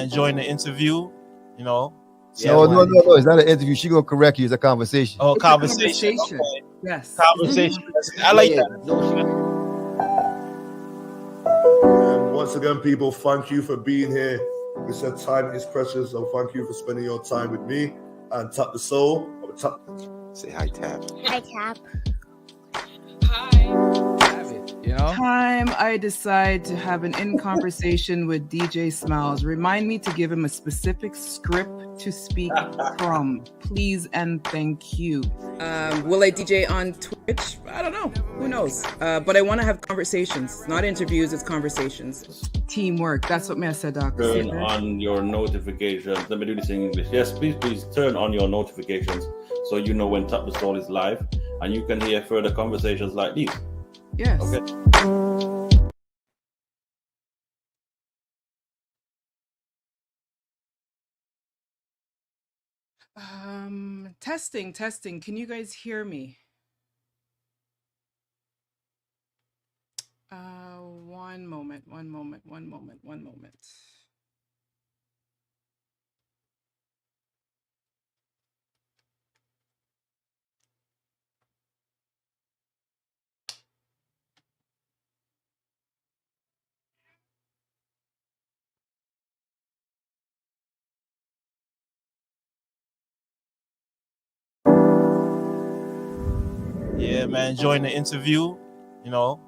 man, enjoying the interview, you know. Yeah, no. It's not an interview. She gonna correct you. It's a conversation. Oh, It's conversation. a conversation. Okay. Yes. Conversation. I like that. And once again, people, thank you for being here. We said time is precious, so thank you for spending your time with me and TaptheSoul. Say hi, Tap. Hi, Tap. You know? Time I decide to have an in conversation with DJ Smiles, remind me to give him a specific script to speak from. Please and thank you. Will I DJ on Twitch? I don't know. Who knows? But I want to have conversations, not interviews, it's conversations. Teamwork. That's what I said, Doc. Turn on your notifications. Let me do this in English. Yes, please turn on your notifications so you know when TaptheSoul is live and you can hear further conversations like these. Yes. Okay. Testing. Can you guys hear me? One moment. Yeah, man, enjoying the interview, you know.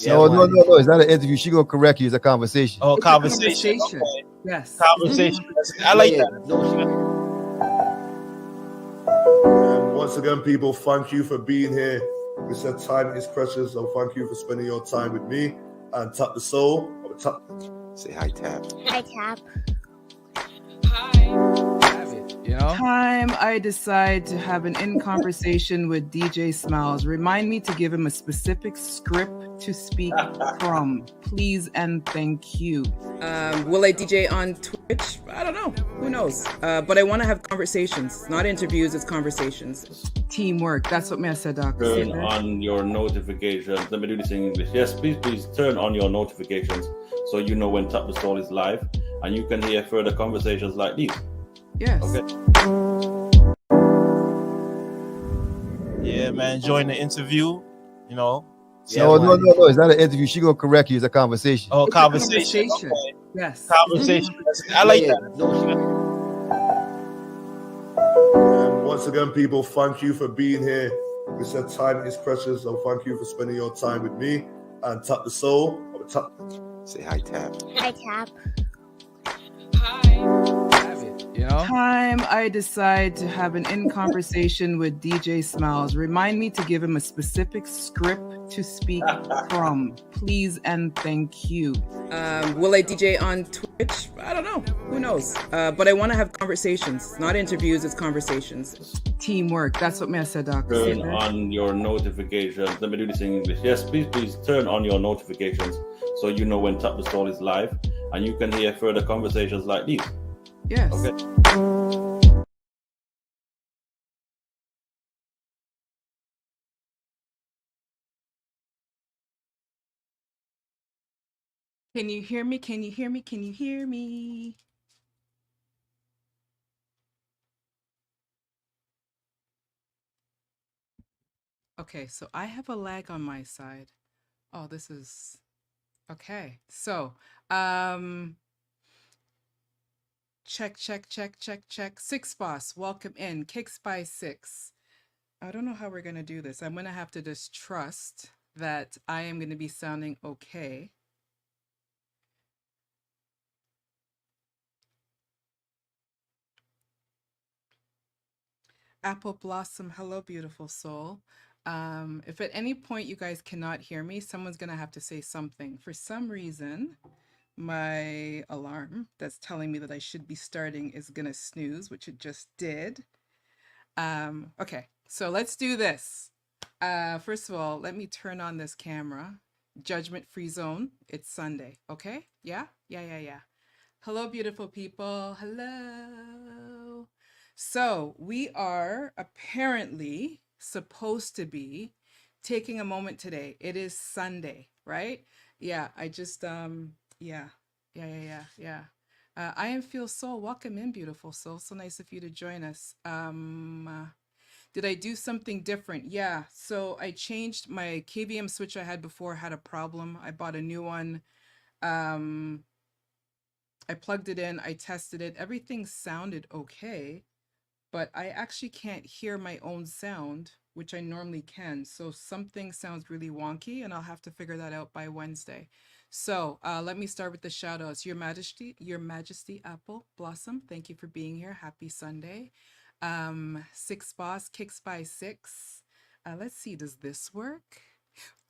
No. It's not an interview. She gonna correct you. It's a conversation. Oh, It's conversation. a conversation. Okay. Yes. Conversation. I like that. And once again, people, thank you for being here. We said time is precious, so thank you for spending your time with me and TaptheSoul. Say hi, Tap. Hi, Tap. You know? Time I decide to have an in conversation with DJ Smiles, remind me to give him a specific script to speak from. Please and thank you. Will I DJ on Twitch? I don't know. Who knows? But I want to have conversations, not interviews, it's conversations. Teamwork. That's what I said, Doc. Turn on your notifications. Let me do this in English. Yes, please turn on your notifications so you know when TaptheSoul is live and you can hear further conversations like these. Yes. Okay. Yeah, man, enjoying the interview, you know. No. It's not an interview. She gonna correct you. It's a conversation. Oh, It's conversation. a conversation. Okay. Yes. Conversation. I like that. And once again, people, thank you for being here. We said time is precious, so thank you for spending your time with me and TaptheSoul. Say hi, Tap. Hi, Tap. You know? Time I decide to have an in conversation with DJ Smiles, remind me to give him a specific script to speak from. Please and thank you. Will I DJ on Twitch? I don't know. Who knows? But I want to have conversations, not interviews, it's conversations. Teamwork. That's what I said, Doc. Turn on your notifications. Let me do this in English. Yes, please turn on your notifications so you know when TaptheSoul is live and you can hear further conversations like these. Yes. Okay. Can you hear me? Can you hear me? Can you hear me? Okay, so I have a lag on my side. Oh, this is okay. So, check. Six Boss, welcome in. Kicks by Six. I don't know how we're gonna do this. I'm gonna have to just trust that I am gonna be sounding okay. Apple Blossom, hello, beautiful soul. If at any point you guys cannot hear me, someone's gonna have to say something. For some reason, my alarm that's telling me that I should be starting is gonna snooze, which it just did. Okay, so let's do this. First of all, let me turn on this camera. Judgment free zone. It's Sunday. Okay? Yeah. Hello, beautiful people. Hello. So we are apparently supposed to be taking a moment today. It is Sunday, right? Yeah, I just yeah. I am Feel Soul. Welcome in, beautiful soul. So nice of you to join us. Did I do something different? Yeah. So I changed my KVM switch I had before, had a problem. I bought a new one. I plugged it in, I tested it. Everything sounded okay, but I actually can't hear my own sound, which I normally can. So something sounds really wonky, and I'll have to figure that out by Wednesday. So let me start with the shout outs. Your Majesty Apple Blossom, thank you for being here. Happy Sunday. Six Boss, Kicks by Six. Let's see, does this work?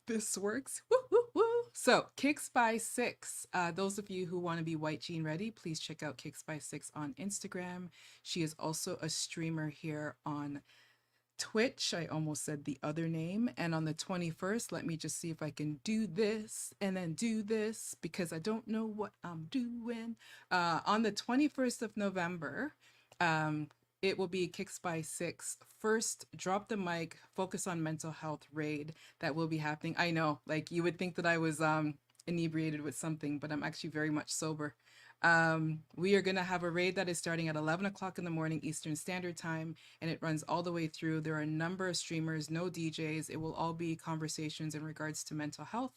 This works. Woo, woo, woo. So Kicks by Six. Those of you who want to be white jean ready, please check out Kicks by Six on Instagram. She is also a streamer here on Twitch. I almost said the other name. And on the 21st, let me just see if I can do this and then do this because I don't know what I'm doing. On the 21st of November, it will be Kicks by Six first Drop the Mic Focus on Mental Health raid that will be happening. I know, like you would think that I was inebriated with something, but I'm actually very much sober. We are going to have a raid that is starting at 11 o'clock in the morning Eastern Standard Time, and it runs all the way through. There are a number of streamers, no DJs. It will all be conversations in regards to mental health.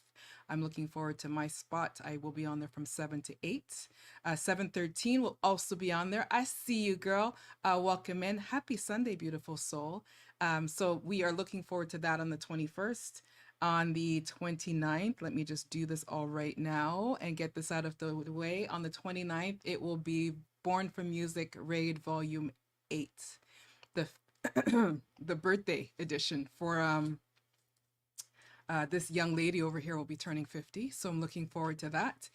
I'm looking forward to my spot. I will be on there from 7 to 8. 7:13 will also be on there. I see you, girl. Welcome in. Happy Sunday, beautiful soul. So we are looking forward to that on the 21st. On the 29th, let me just do this all right now and get this out of the way. On the 29th, it will be Born from Music Raid Volume 8, the the birthday edition for this young lady over here will be turning 50, so I'm looking forward to that.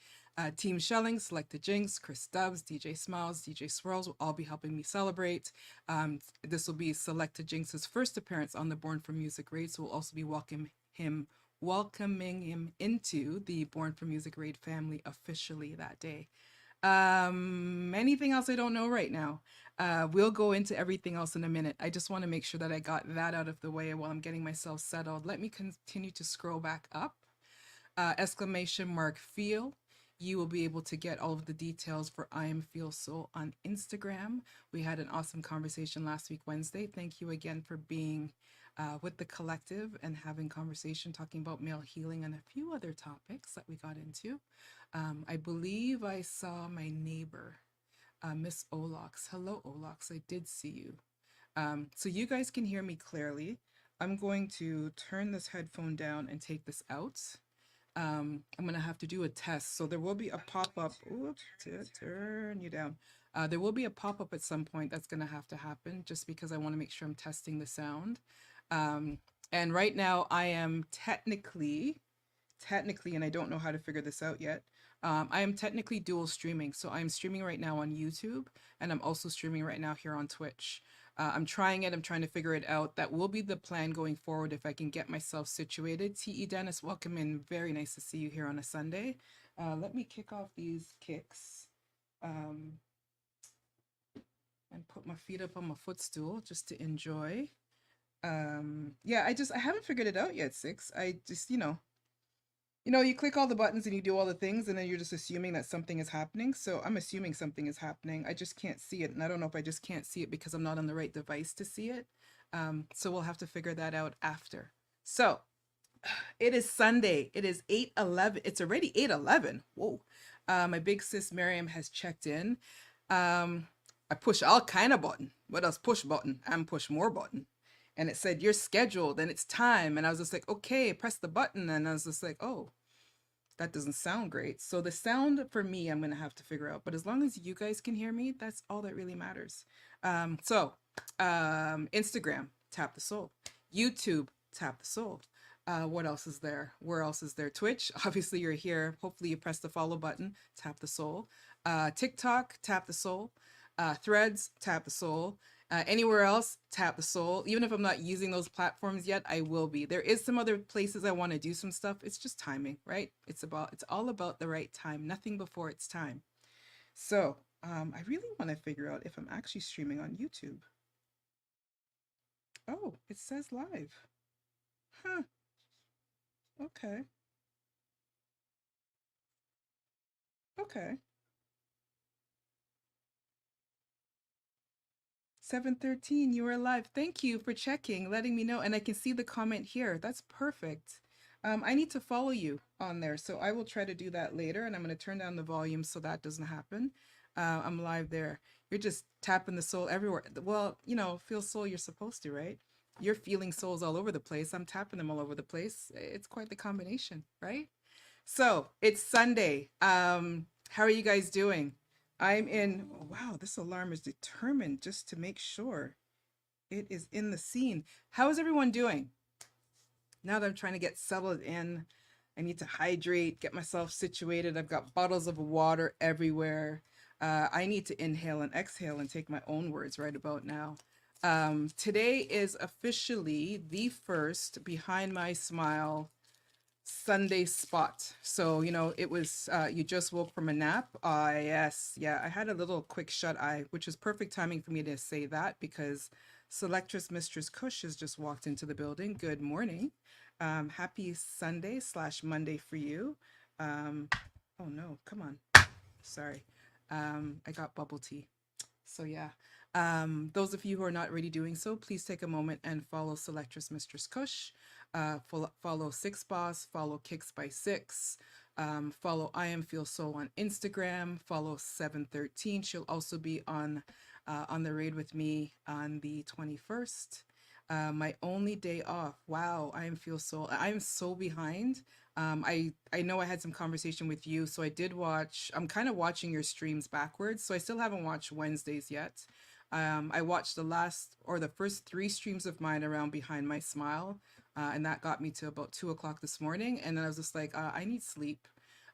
Team Shelling, Select the Jinx, Chris Stubbs, DJ Smiles, DJ Swirls will all be helping me celebrate. This will be Select the Jinx's first appearance on the Born from Music Raid, so we'll also be welcoming him into the Born from Music Raid family officially that day. Anything else I don't know right now? We'll go into everything else in a minute. I just want to make sure that I got that out of the way while I'm getting myself settled. Let me continue to scroll back up. Exclamation mark Feel. You will be able to get all of the details for I Am Feel Soul on Instagram. We had an awesome conversation last week, Wednesday. Thank you again for being with the collective and having conversation, talking about male healing and a few other topics that we got into. I believe I saw my neighbor, Miss Olox. Hello, Olox. I did see you. So you guys can hear me clearly. I'm going to turn this headphone down and take this out. I'm going to have to do a test. So there will be a pop-up. Oops, turn you down. There will be a pop-up at some point that's going to have to happen just because I want to make sure I'm testing the sound. And right now I am technically, and I don't know how to figure this out yet. I am technically dual streaming. So I'm streaming right now on YouTube and I'm also streaming right now here on Twitch. I'm trying it. I'm trying to figure it out. That will be the plan going forward if I can get myself situated. T.E. Dennis, welcome in. Very nice to see you here on a Sunday. Let me kick off these kicks and put my feet up on my footstool just to enjoy. Yeah, I haven't figured it out yet, Six. I just, you click all the buttons and you do all the things and then you're just assuming that something is happening. So I'm assuming something is happening. I just can't see it. And I don't know if I just can't see it because I'm not on the right device to see it. So we'll have to figure that out after. So it is Sunday. It is 8:11. It's already 8:11. Whoa. My big sis Miriam has checked in. I push all kind of button. What else? Push button and push more button. And it said, you're scheduled and it's time. And I was just like, okay, press the button. And I was just like, oh, that doesn't sound great. So the sound for me, I'm going to have to figure out. But as long as you guys can hear me, that's all that really matters. Instagram, Tap the Soul. YouTube, Tap the Soul. What else is there? Where else is there? Twitch. Obviously, you're here. Hopefully, you press the follow button. Tap the Soul. TikTok, Tap the Soul. Threads, Tap the Soul. Anywhere else, Tap the Soul. Even if I'm not using those platforms yet, I will be. There is some other places I want to do some stuff. It's just timing, right? It's all about the right time. Nothing before it's time. So I really want to figure out if I'm actually streaming on YouTube. Oh, it says live. Huh. Okay. Okay. 7:13, you are live. Thank you for checking, letting me know. And I can see the comment here. That's perfect. I need to follow you on there. So I will try to do that later. And I'm going to turn down the volume so that doesn't happen. I'm live there. You're just tapping the soul everywhere. Well, you know, feel soul, you're supposed to, right? You're feeling souls all over the place. I'm tapping them all over the place. It's quite the combination, right? So it's Sunday. How are you guys doing? I'm in, wow, this alarm is determined just to make sure it is in the scene. How is everyone doing? Now that I'm trying to get settled in, I need to hydrate, get myself situated. I've got bottles of water everywhere. I need to inhale and exhale and take my own words right about now. Today is officially the first Behind My Smile Sunday spot. So, you know, it was, you just woke from a nap. Yes, yeah, I had a little quick shut eye, which is perfect timing for me to say that because Selectress Mistress Kush has just walked into the building. Good morning. Happy Sunday / Monday for you. Oh no, come on. Sorry. I got bubble tea. So yeah, those of you who are not already doing so, please take a moment and follow Selectress Mistress Kush, follow Six Boss, follow Kicks by Six, follow I Am Feel Soul on Instagram, follow 713. She'll also be on the raid with me on the 21st. My only day off. Wow, I am Feel Soul. I am so behind. I know I had some conversation with you, so I did watch. I'm kind of watching your streams backwards, so I still haven't watched Wednesdays yet. I watched the first 3 streams of mine around Behind My Smile, and that got me to about 2 o'clock this morning, and then I was just like, I need sleep.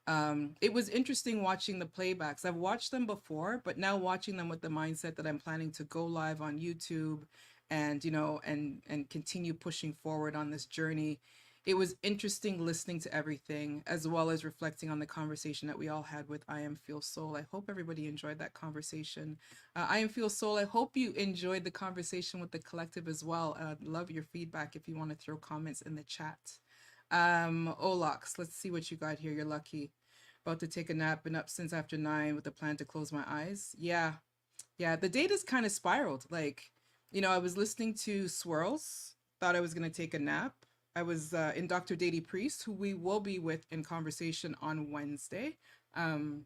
It was interesting watching the playbacks. I've watched them before, but now watching them with the mindset that I'm planning to go live on YouTube and, you know, and continue pushing forward on this journey. It was interesting listening to everything as well as reflecting on the conversation that we all had with I Am Feel Soul. I hope everybody enjoyed that conversation. I Am Feel Soul, I hope you enjoyed the conversation with the collective as well. I'd love your feedback if you want to throw comments in the chat. Olox, let's see what you got here. You're lucky. About to take a nap, been up since after 9 with the plan to close my eyes. Yeah, the data's kind of spiraled. Like, you know, I was listening to Swirls, thought I was going to take a nap. I was in Dr. Dady Priest, who we will be with in conversation on Wednesday. Where'd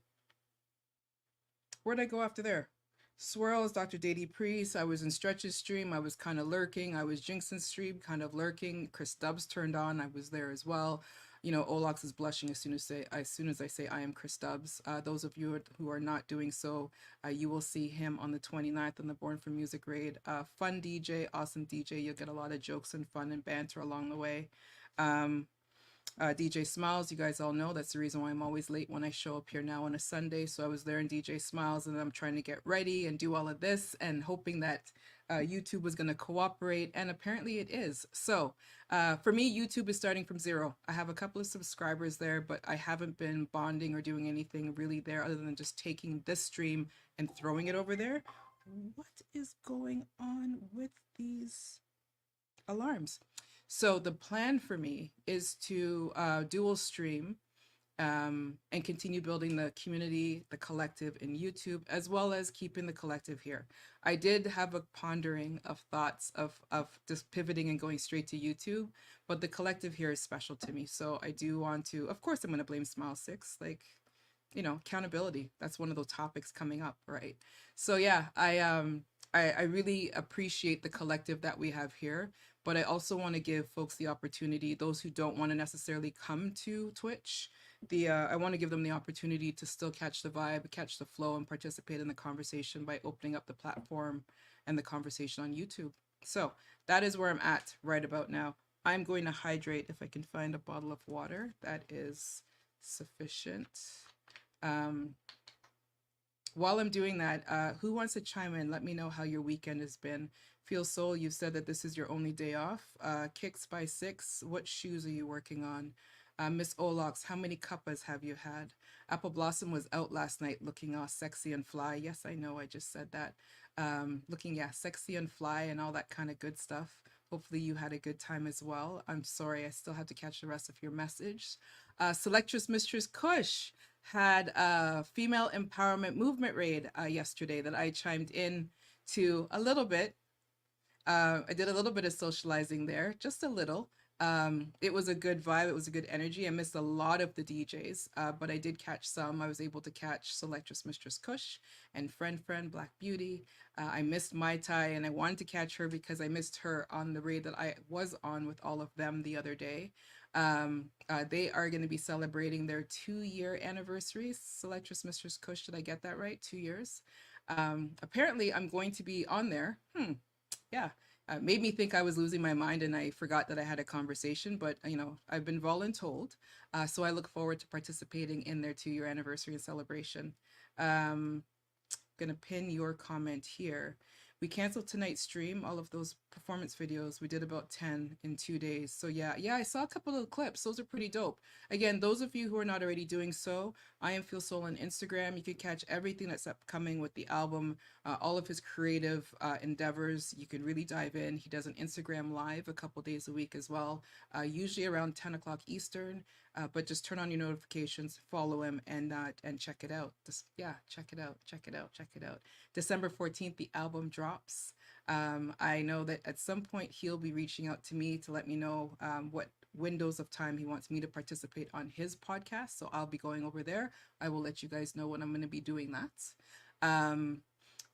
I go after there? Swirls, Dr. Dady Priest. I was in Stretch's stream. I was kind of lurking. I was Jinxon's stream, kind of lurking. Chris Stubbs turned on. I was there as well. You know, Olox is blushing as soon as I say I am Chris Stubbs. Those of you who are not doing so, you will see him on the 29th on the Born for Music raid. Fun DJ, awesome DJ. You'll get a lot of jokes and fun and banter along the way. DJ Smiles, you guys all know that's the reason why I'm always late when I show up here now on a Sunday. So I was there in DJ Smiles and I'm trying to get ready and do all of this and hoping that YouTube was going to cooperate, and apparently it is. So for me, YouTube is starting from 0. I have a couple of subscribers there, but I haven't been bonding or doing anything really there other than just taking this stream and throwing it over there. What is going on with these alarms? So the plan for me is to dual stream and continue building the community, the collective in YouTube, as well as keeping the collective here. I did have a pondering of thoughts of just pivoting and going straight to YouTube, but the collective here is special to me. So I do want to, of course, I'm going to blame Smile 6, like, you know, accountability. That's one of those topics coming up, right? So yeah, I really appreciate the collective that we have here, but I also want to give folks the opportunity, those who don't want to necessarily come to Twitch, I want to give them the opportunity to still catch the vibe, catch the flow, and participate in the conversation by opening up the platform and the conversation on YouTube. So that is where I'm at right about now. I'm going to hydrate if I can find a bottle of water that is sufficient. While I'm doing that, who wants to chime in? Let me know how your weekend has been. Feel Soul, you said that this is your only day off. Kicks by 6, what shoes are you working on? Miss Olox, how many cuppas have you had? Apple Blossom was out last night looking all sexy and fly. Yes, I know, I just said that. Looking, yeah, sexy and fly and all that kind of good stuff. Hopefully you had a good time as well. I'm sorry, I still have to catch the rest of your message. Selectress Mistress Kush had a female empowerment movement raid yesterday that I chimed in to a little bit. I did a little bit of socializing there, just a little. It was a good vibe. It was a good energy. I missed a lot of the DJs, but I did catch some. I was able to catch Selectress Mistress Kush and Friend Black Beauty. I missed Mai Tai, and I wanted to catch her because I missed her on the raid that I was on with all of them the other day. They are going to be celebrating their 2-year anniversary. Selectress Mistress Kush, did I get that right? 2 years. Apparently, I'm going to be on there. Yeah, made me think I was losing my mind and I forgot that I had a conversation, but I've been voluntold. So I look forward to participating in their 2-year anniversary and celebration. Gonna pin your comment here. We canceled tonight's stream, all of those performance videos. We did about 10 in 2 days. So yeah, I saw a couple of clips. Those are pretty dope. Again, those of you who are not already doing so, I am Feel Soul on Instagram. You can catch everything that's upcoming with the album, all of his creative endeavors. You can really dive in. He does an Instagram live a couple days a week as well, usually around 10 o'clock Eastern. But just turn on your notifications, follow him, and check it out. Just, check it out. December 14th, the album drops. I know that at some point he'll be reaching out to me to let me know what windows of time he wants me to participate on his podcast. So I'll be going over there. I will let you guys know when I'm going to be doing that.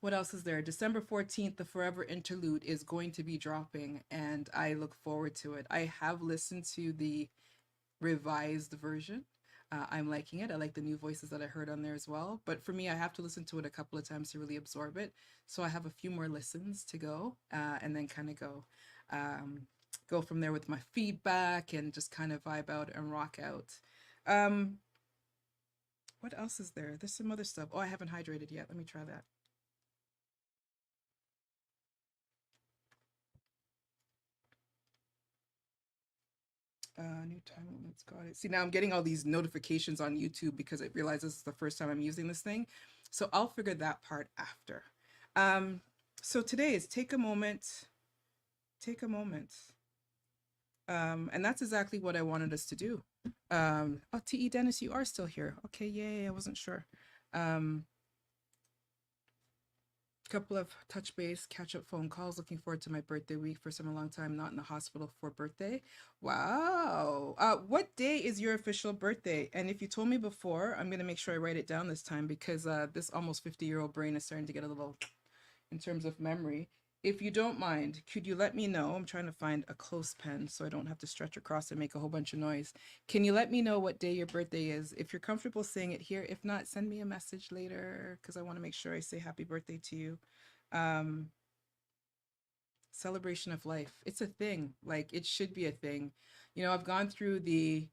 What else is there? December 14th, the Forever Interlude is going to be dropping, and I look forward to it. I have listened to the revised version. I'm liking it. I like the new voices that I heard on there as well. But for me, I have to listen to it a couple of times to really absorb it. So I have a few more listens to go, and then kind of go from there with my feedback and just kind of vibe out and rock out. What else is there? There's some other stuff. Oh, I haven't hydrated yet. Let me try that. New time limits, got it. See, now I'm getting all these notifications on YouTube because it realizes it's the first time I'm using this thing. So I'll figure that part after. So today is take a moment. And that's exactly what I wanted us to do. Oh, T.E. Dennis, you are still here. Okay, yay, I wasn't sure. Couple of touch base, catch up phone calls. Looking forward to my birthday week. First time in a long time not in the hospital for birthday. Wow. What day is your official birthday? And if you told me before, I'm gonna make sure I write it down this time because this almost 50-year-old brain is starting to get a little in terms of memory. If you don't mind, could you let me know? I'm trying to find a close pen so I don't have to stretch across and make a whole bunch of noise. Can you let me know what day your birthday is? If you're comfortable saying it here, if not, send me a message later because I want to make sure I say happy birthday to you. Celebration of life. It's a thing. Like, it should be a thing. I've gone through the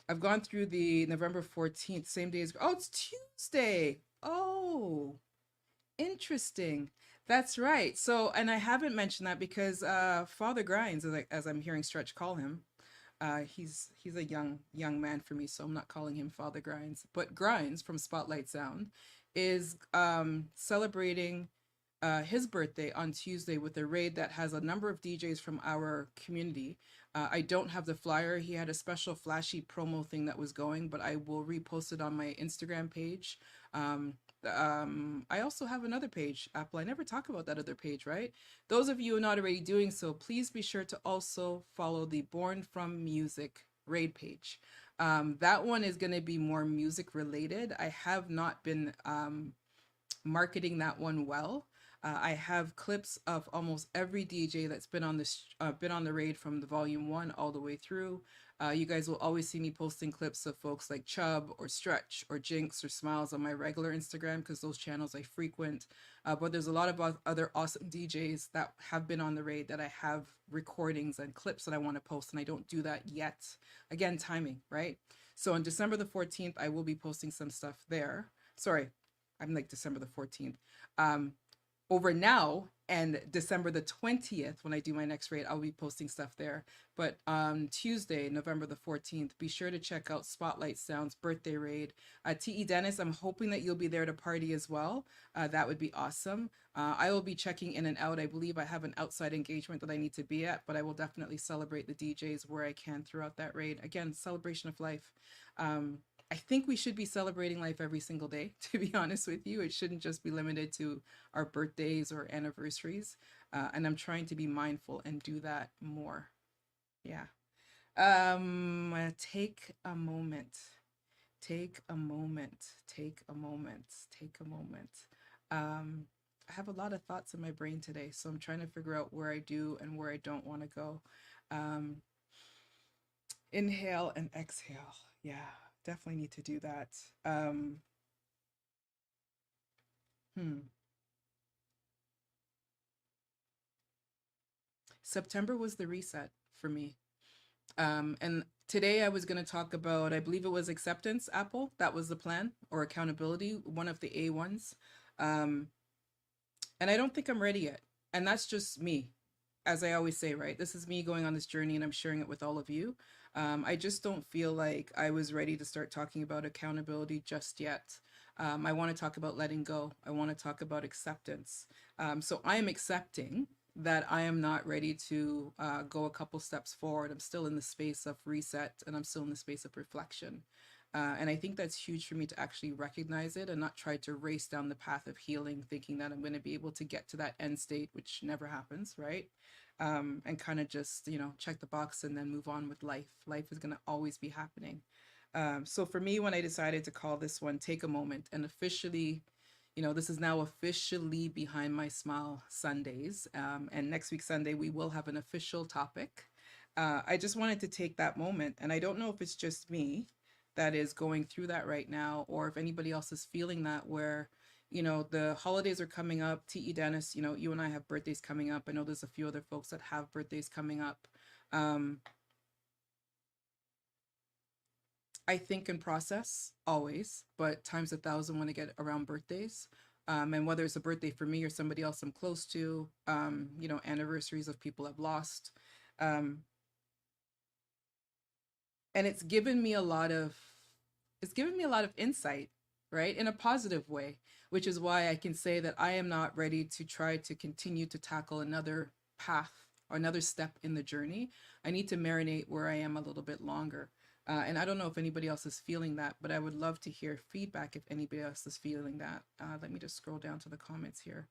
November 14th, same day as, oh, it's Tuesday. Oh, interesting. That's right. So, and I haven't mentioned that because Father Grinds, as I'm hearing Stretch call him, he's a young man for me, so I'm not calling him Father Grinds. But Grinds from Spotlight Sound is celebrating his birthday on Tuesday with a raid that has a number of DJs from our community. I don't have the flyer. He had a special flashy promo thing that was going, but I will repost it on my Instagram page. I also have another page, Apple. I never talk about that other page, right? Those of you who are not already doing so, please be sure to also follow the Born From Music raid page. That one is going to be more music related. I have not been marketing that one well. I have clips of almost every DJ that's been on the raid from the volume 1 all the way through. You guys will always see me posting clips of folks like Chubb or Stretch or Jinx or Smiles on my regular Instagram because those channels I frequent. But there's a lot of other awesome DJs that have been on the raid that I have recordings and clips that I want to post, and I don't do that yet. Again, timing, right? So on December the 14th, I will be posting some stuff there. Sorry, I'm like December the 14th. Over now and December the 20th, when I do my next raid, I'll be posting stuff there. But on Tuesday, November the 14th, be sure to check out Spotlight Sound's birthday raid. T.E. Dennis, I'm hoping that you'll be there to party as well. That would be awesome. I will be checking in and out. I believe I have an outside engagement that I need to be at, but I will definitely celebrate the DJs where I can throughout that raid. Again, celebration of life. I think we should be celebrating life every single day, to be honest with you. It shouldn't just be limited to our birthdays or anniversaries. And I'm trying to be mindful and do that more. Yeah. Take a moment. Take a moment. Take a moment. Take a moment. I have a lot of thoughts in my brain today, so I'm trying to figure out where I do and where I don't want to go. Inhale and exhale. Yeah, definitely need to do that. September was the reset for me. And today I was going to talk about, I believe it was acceptance, Apple. That was the plan, or accountability, one of the A ones. And I don't think I'm ready yet. And that's just me. As I always say, right? This is me going on this journey and I'm sharing it with all of you. I just don't feel like I was ready to start talking about accountability just yet. I want to talk about letting go. I want to talk about acceptance. So I am accepting that I am not ready to go a couple steps forward. I'm still in the space of reset and I'm still in the space of reflection. And I think that's huge for me to actually recognize it and not try to race down the path of healing, thinking that I'm going to be able to get to that end state, which never happens, right? And kind of just, check the box and then move on with life. Life is going to always be happening. So for me, when I decided to call this one Take a Moment, and officially, this is now officially Behind My Smile Sundays. And next week, Sunday, we will have an official topic. I just wanted to take that moment. And I don't know if it's just me that is going through that right now, or if anybody else is feeling that, where, the holidays are coming up. T.E. Dennis, you and I have birthdays coming up. I know there's a few other folks that have birthdays coming up. I think and process always, but times 1,000 when I get around birthdays. And whether it's a birthday for me or somebody else I'm close to, anniversaries of people I've lost. And it's given me a lot of insight, right? In a positive way, which is why I can say that I am not ready to try to continue to tackle another path or another step in the journey. I need to marinate where I am a little bit longer. And I don't know if anybody else is feeling that, but I would love to hear feedback if anybody else is feeling that. Let me just scroll down to the comments here.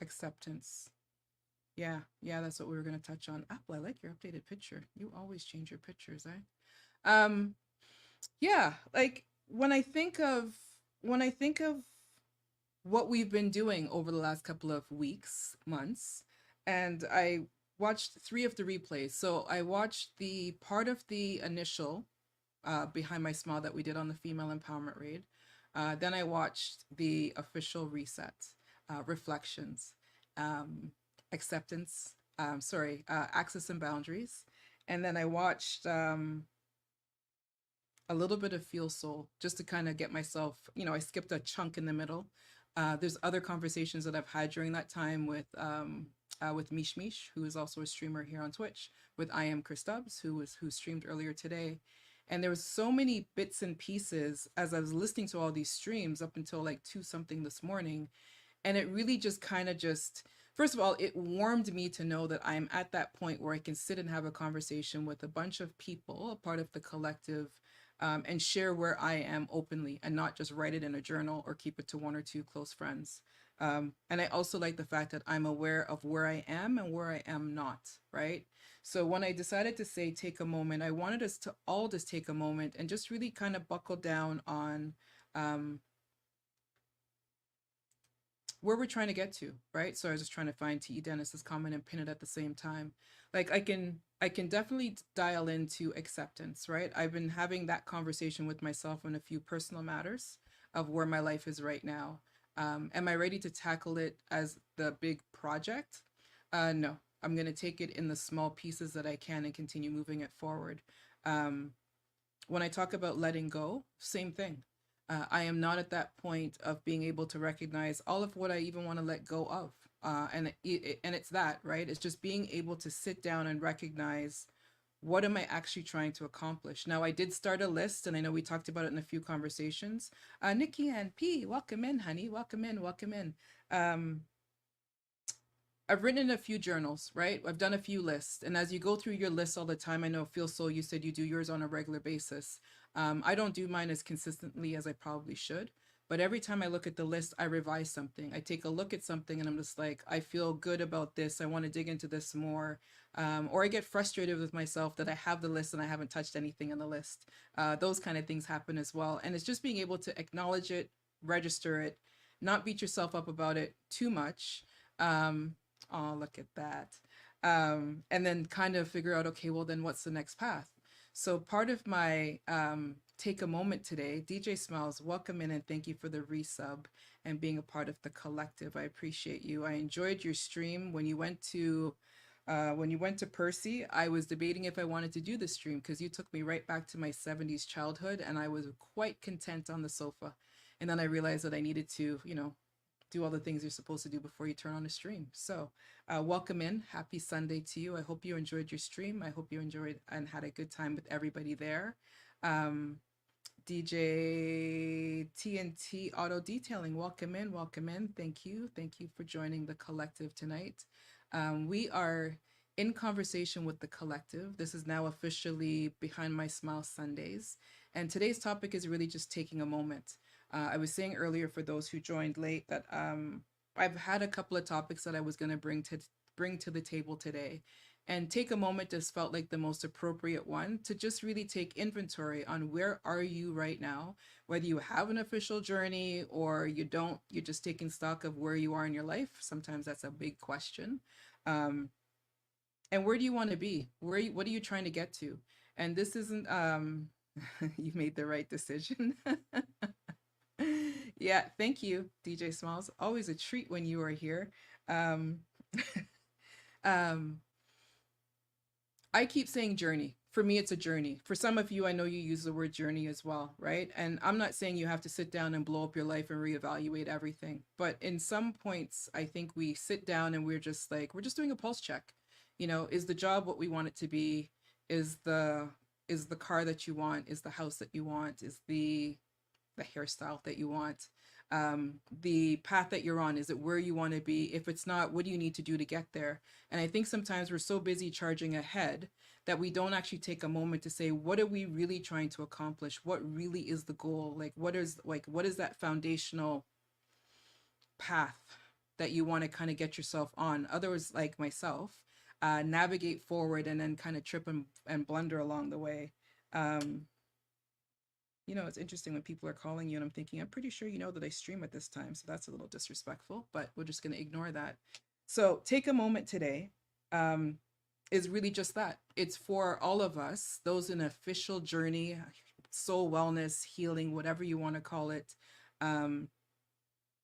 Acceptance. Yeah, that's what we were going to touch on. Apple, I like your updated picture. You always change your pictures, eh? Yeah, like when I think of what we've been doing over the last couple of weeks, months, and I watched 3 of the replays. So I watched the part of the initial Behind My Smile that we did on the Female Empowerment Raid. Then I watched the official reset, reflections, acceptance, access and boundaries. And then I watched a little bit of Feel Soul just to kind of get myself, I skipped a chunk in the middle. There's other conversations that I've had during that time with Mish Mish, who is also a streamer here on Twitch, with I Am Chris Stubbs, who streamed earlier today. And there was so many bits and pieces as I was listening to all these streams up until like 2 something this morning. And it really just first of all, it warmed me to know that I'm at that point where I can sit and have a conversation with a bunch of people, a part of the collective, and share where I am openly and not just write it in a journal or keep it to 1 or 2 close friends. And I also like the fact that I'm aware of where I am and where I am not, right? So when I decided to say take a moment, I wanted us to all just take a moment and just really kind of buckle down on where we're trying to get to, right? So I was just trying to find T.E. Dennis's comment and pin it at the same time. Like I can definitely dial into acceptance, right? I've been having that conversation with myself on a few personal matters of where my life is right now. Am I ready to tackle it as the big project? No, I'm going to take it in the small pieces that I can and continue moving it forward. When I talk about letting go, same thing. I am not at that point of being able to recognize all of what I even want to let go of. And it's that, right? It's just being able to sit down and recognize, what am I actually trying to accomplish? Now, I did start a list, and I know we talked about it in a few conversations. Nikki and P, welcome in, honey. Welcome in. I've written in a few journals, right? I've done a few lists. And as you go through your lists all the time, I know Feel Soul, you said you do yours on a regular basis. I don't do mine as consistently as I probably should. But every time I look at the list, I revise something. I take a look at something and I'm just like, I feel good about this. I want to dig into this more. Or I get frustrated with myself that I have the list and I haven't touched anything on the list. Those kind of things happen as well. And it's just being able to acknowledge it, register it, not beat yourself up about it too much. Oh, look at that. And then kind of figure out, okay, well, then what's the next path? So part of my take a moment today, DJ Smiles, welcome in and thank you for the resub and being a part of the collective. I appreciate you. I enjoyed your stream when you went to Percy. I was debating if I wanted to do the stream because you took me right back to my 70s childhood and I was quite content on the sofa. And then I realized that I needed to, do all the things you're supposed to do before you turn on a stream. So welcome in. Happy Sunday to you. I hope you enjoyed your stream. I hope you enjoyed and had a good time with everybody there. DJ TNT Auto Detailing, welcome in, welcome in. Thank you. Thank you for joining the collective tonight. We are in conversation with the collective. This is now officially Behind My Smile Sundays. And today's topic is really just taking a moment. I was saying earlier for those who joined late that I've had a couple of topics that I was going to bring to the table today, and take a moment just felt like the most appropriate one to just really take inventory on where are you right now, whether you have an official journey or you don't, you're just taking stock of where you are in your life. Sometimes that's a big question. And where do you want to be? What are you trying to get to? And this isn't, you made the right decision. Yeah, thank you, DJ Smalls. Always a treat when you are here. I keep saying journey. For me, it's a journey. For some of you, I know you use the word journey as well, right? And I'm not saying you have to sit down and blow up your life and reevaluate everything. But in some points, I think we sit down and we're just doing a pulse check. Is the job what we want it to be? Is the car that you want? Is the house that you want? Is the hairstyle that you want? The path that you're on, is it where you want to be? If it's not, what do you need to do to get there? And I think sometimes we're so busy charging ahead that we don't actually take a moment to say, what are we really trying to accomplish? What really is the goal? What is that foundational path that you want to kind of get yourself on? Others like myself navigate forward and then kind of trip and blunder along the way. It's interesting when people are calling you and I'm thinking, I'm pretty sure you know that I stream at this time. So that's a little disrespectful, but we're just going to ignore that. So take a moment today is really just that. It's for all of us, those in official journey, soul wellness, healing, whatever you want to call it,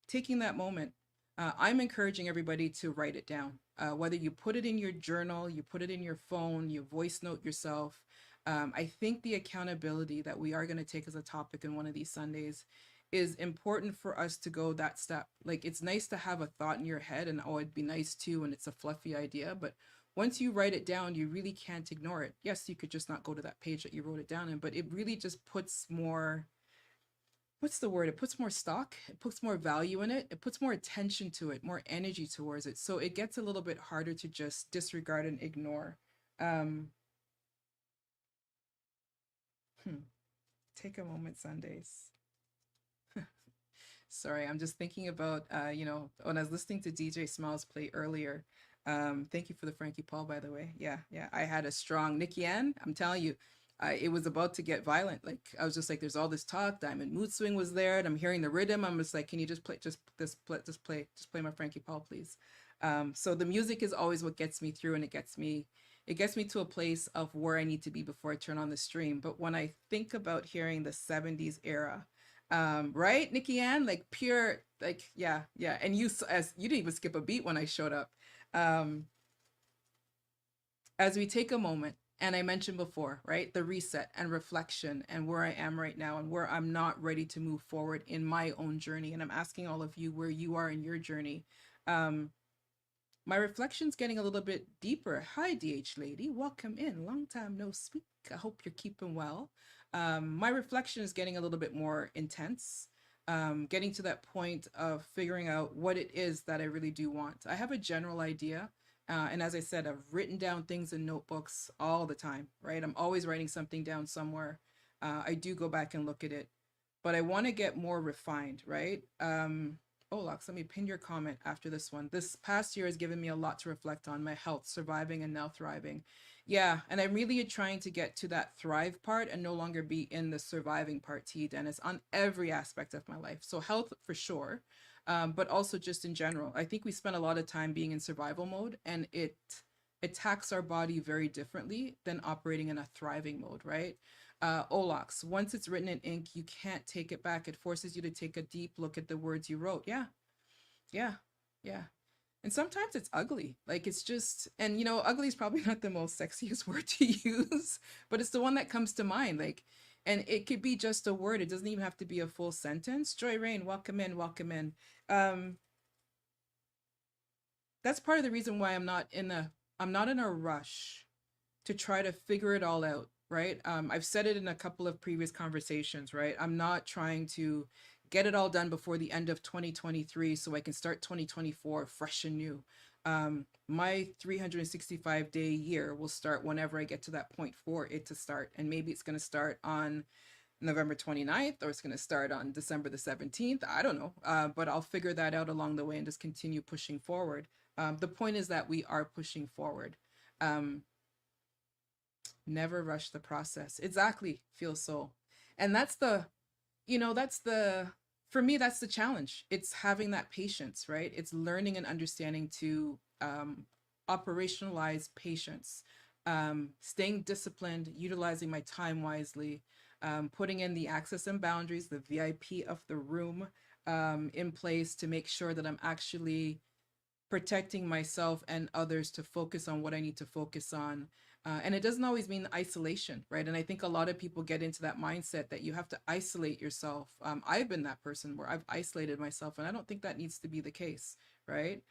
taking that moment. I'm encouraging everybody to write it down, whether you put it in your journal, you put it in your phone, you voice note yourself. I think the accountability that we are going to take as a topic in one of these Sundays is important for us to go that step. It's nice to have a thought in your head and, oh, it'd be nice too, and it's a fluffy idea. But once you write it down, you really can't ignore it. Yes, you could just not go to that page that you wrote it down in, but it really just puts more, what's the word? It puts more stock, it puts more value in it, it puts more attention to it, more energy towards it. So it gets a little bit harder to just disregard and ignore. Take a moment Sundays. Sorry, I'm just thinking about, when I was listening to DJ Smiles play earlier. Thank you for the Frankie Paul, by the way. Yeah. I had a strong Nikki Ann. I'm telling you, it was about to get violent. I was just like, there's all this talk. Diamond Mood Swing was there, and I'm hearing the rhythm. I'm just like, can you just play my Frankie Paul, please? So the music is always what gets me through, and it gets me to a place of where I need to be before I turn on the stream. But when I think about hearing the 70s era, right, Nikki Ann, pure, yeah. And you didn't even skip a beat when I showed up. As we take a moment, and I mentioned before, right, the reset and reflection and where I am right now and where I'm not ready to move forward in my own journey. And I'm asking all of you where you are in your journey. My reflection's getting a little bit deeper. Hi, DH lady. Welcome in. Long time no speak. I hope you're keeping well. My reflection is getting a little bit more intense. getting to that point of figuring out what it is that I really do want. I have a general idea. And as I said, I've written down things in notebooks all the time, right? I'm always writing something down somewhere. I do go back and look at it, but I want to get more refined, right? Lux, let me pin your comment after this one. This past year has given me a lot to reflect on: my health, surviving, and now thriving. Yeah, and I'm really trying to get to that thrive part and no longer be in the surviving part, T, Dennis, on every aspect of my life. So health for sure, but also just in general. I think we spend a lot of time being in survival mode, and it attacks our body very differently than operating in a thriving mode, right? Olax, once it's written in ink, you can't take it back. It forces you to take a deep look at the words you wrote. Yeah, yeah, yeah. And sometimes it's ugly. Like it's just, and you know, ugly is probably not the most sexiest word to use, but it's the one that comes to mind. Like, and it could be just a word. It doesn't even have to be a full sentence. Joy Rain, welcome in, welcome in. That's part of the reason why I'm not in a rush to try to figure it all out, right? I've said it in a couple of previous conversations, right? I'm not trying to get it all done before the end of 2023 so I can start 2024 fresh and new. My 365-day year will start whenever I get to that point for it to start. And maybe it's going to start on November 29th, or it's going to start on December the 17th. I don't know, but I'll figure that out along the way and just continue pushing forward. The point is that we are pushing forward. Never rush the process. Exactly, Feel Soul. And that's the, for me, that's the challenge. It's having that patience, right? It's learning and understanding to operationalize patience, staying disciplined, utilizing my time wisely, putting in the access and boundaries, the VIP of the room in place to make sure that I'm actually protecting myself and others to focus on what I need to focus on. And it doesn't always mean isolation, right? And I think a lot of people get into that mindset that you have to isolate yourself. I've been that person where I've isolated myself, and I don't think that needs to be the case, right?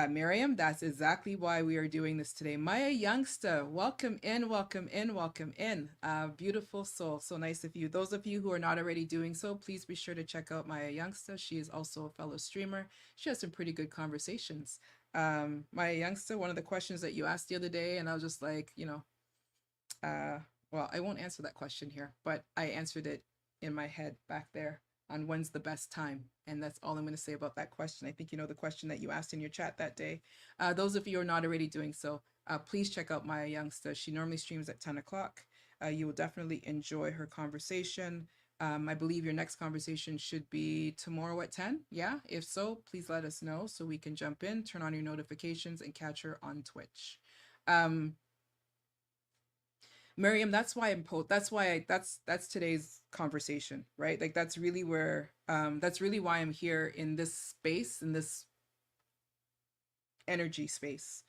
Miriam, that's exactly why we are doing this today. Maya Youngster, welcome in, welcome in, welcome in. Beautiful soul, so nice of you. Those of you who are not already doing so, please be sure to check out Maya Youngster. She is also a fellow streamer. She has some pretty good conversations. Maya Youngster, one of the questions that you asked the other day, and I was just like, well, I won't answer that question here, but I answered it in my head back there on when's the best time. And that's all I'm going to say about that question. I think you know the question that you asked in your chat that day. Those of you who are not already doing so, please check out Maya Youngster. She normally streams at 10 o'clock. You will definitely enjoy her conversation. I believe your next conversation should be tomorrow at 10. Yeah, if so, please let us know so we can jump in, turn on your notifications, and catch her on Twitch. Miriam, that's why that's today's conversation, right? Like that's really where that's really why I'm here in this space, in this energy space.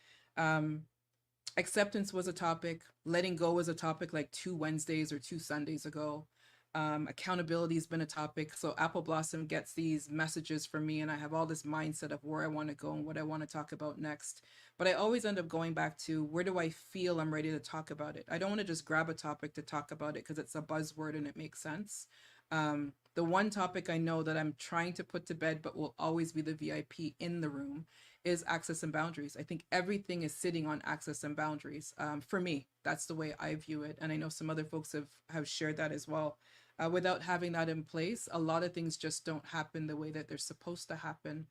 Acceptance was a topic, letting go was a topic like 2 Wednesdays or 2 Sundays ago. Accountability has been a topic. So Apple Blossom gets these messages from me, and I have all this mindset of where I want to go and what I want to talk about next. But I always end up going back to where do I feel I'm ready to talk about it. I don't want to just grab a topic to talk about it because it's a buzzword and it makes sense. The one topic I know that I'm trying to put to bed, but will always be the VIP in the room, is access and boundaries. I think everything is sitting on access and boundaries. For me, that's the way I view it. And I know some other folks have shared that as well. Without having that in place, a lot of things just don't happen the way that they're supposed to happen.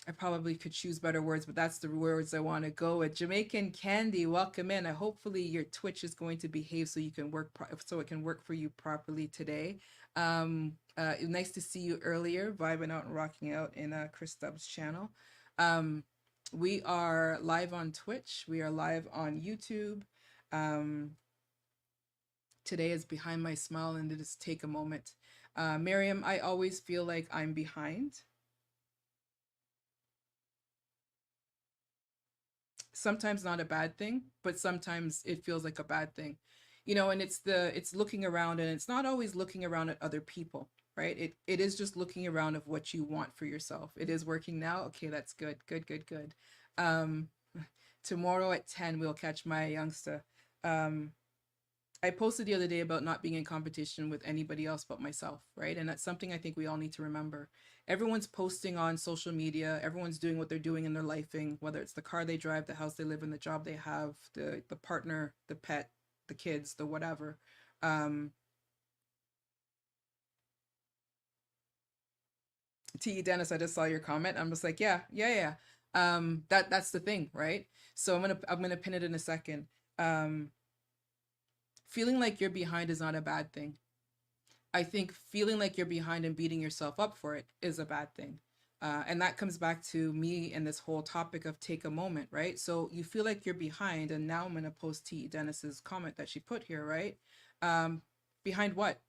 I probably could choose better words, but that's the words I want to go with. Jamaican Candy, welcome in. Hopefully your Twitch is going to behave so you can work, so it can work for you properly today. Nice to see you earlier, vibing out and rocking out in Chris Stubbs' channel. We are live on Twitch. We are live on YouTube. Today is Behind My Smile, and to just take a moment. Miriam, I always feel like I'm behind. Sometimes not a bad thing, but sometimes it feels like a bad thing, and it's looking around, and it's not always looking around at other people, right? It is just looking around of what you want for yourself. It is working now. Okay, that's good. Tomorrow at 10, we'll catch Maya Youngster. I posted the other day about not being in competition with anybody else but myself, right? And that's something I think we all need to remember. Everyone's posting on social media, everyone's doing what they're doing in their lifing, whether it's the car they drive, the house they live in, the job they have, the partner, the pet, the kids, the whatever. T. Dennis, I just saw your comment. I'm just like, yeah. That's the thing, right? So I'm gonna pin it in a second. Feeling like you're behind is not a bad thing. I think feeling like you're behind and beating yourself up for it is a bad thing. And that comes back to me and this whole topic of take a moment, right? So you feel like you're behind, and now I'm going to post T. Dennis's comment that she put here, right? Behind what?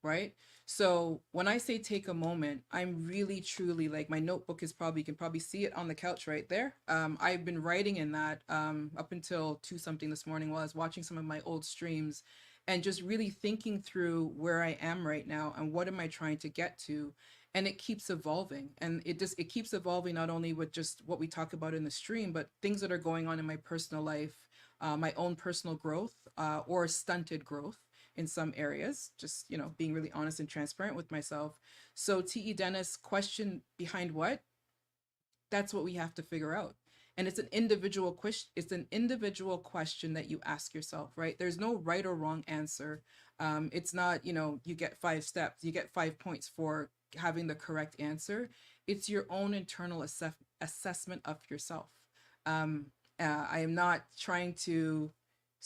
Right? So when I say take a moment, I'm really truly like, my notebook is probably, you can probably see it on the couch right there. I've been writing in that up until 2 something this morning while I was watching some of my old streams, and just really thinking through where I am right now and what am I trying to get to. And it keeps evolving, and it keeps evolving, not only with just what we talk about in the stream, but things that are going on in my personal life, my own personal growth, or stunted growth in some areas, just, you know, being really honest and transparent with myself. So T.E. Dennis, question behind what? That's what we have to figure out. And it's an individual question. It's an individual question that you ask yourself, right? There's no right or wrong answer. It's not, you know, you get 5 steps, you get 5 points for having the correct answer. It's your own internal assessment of yourself. I am not trying to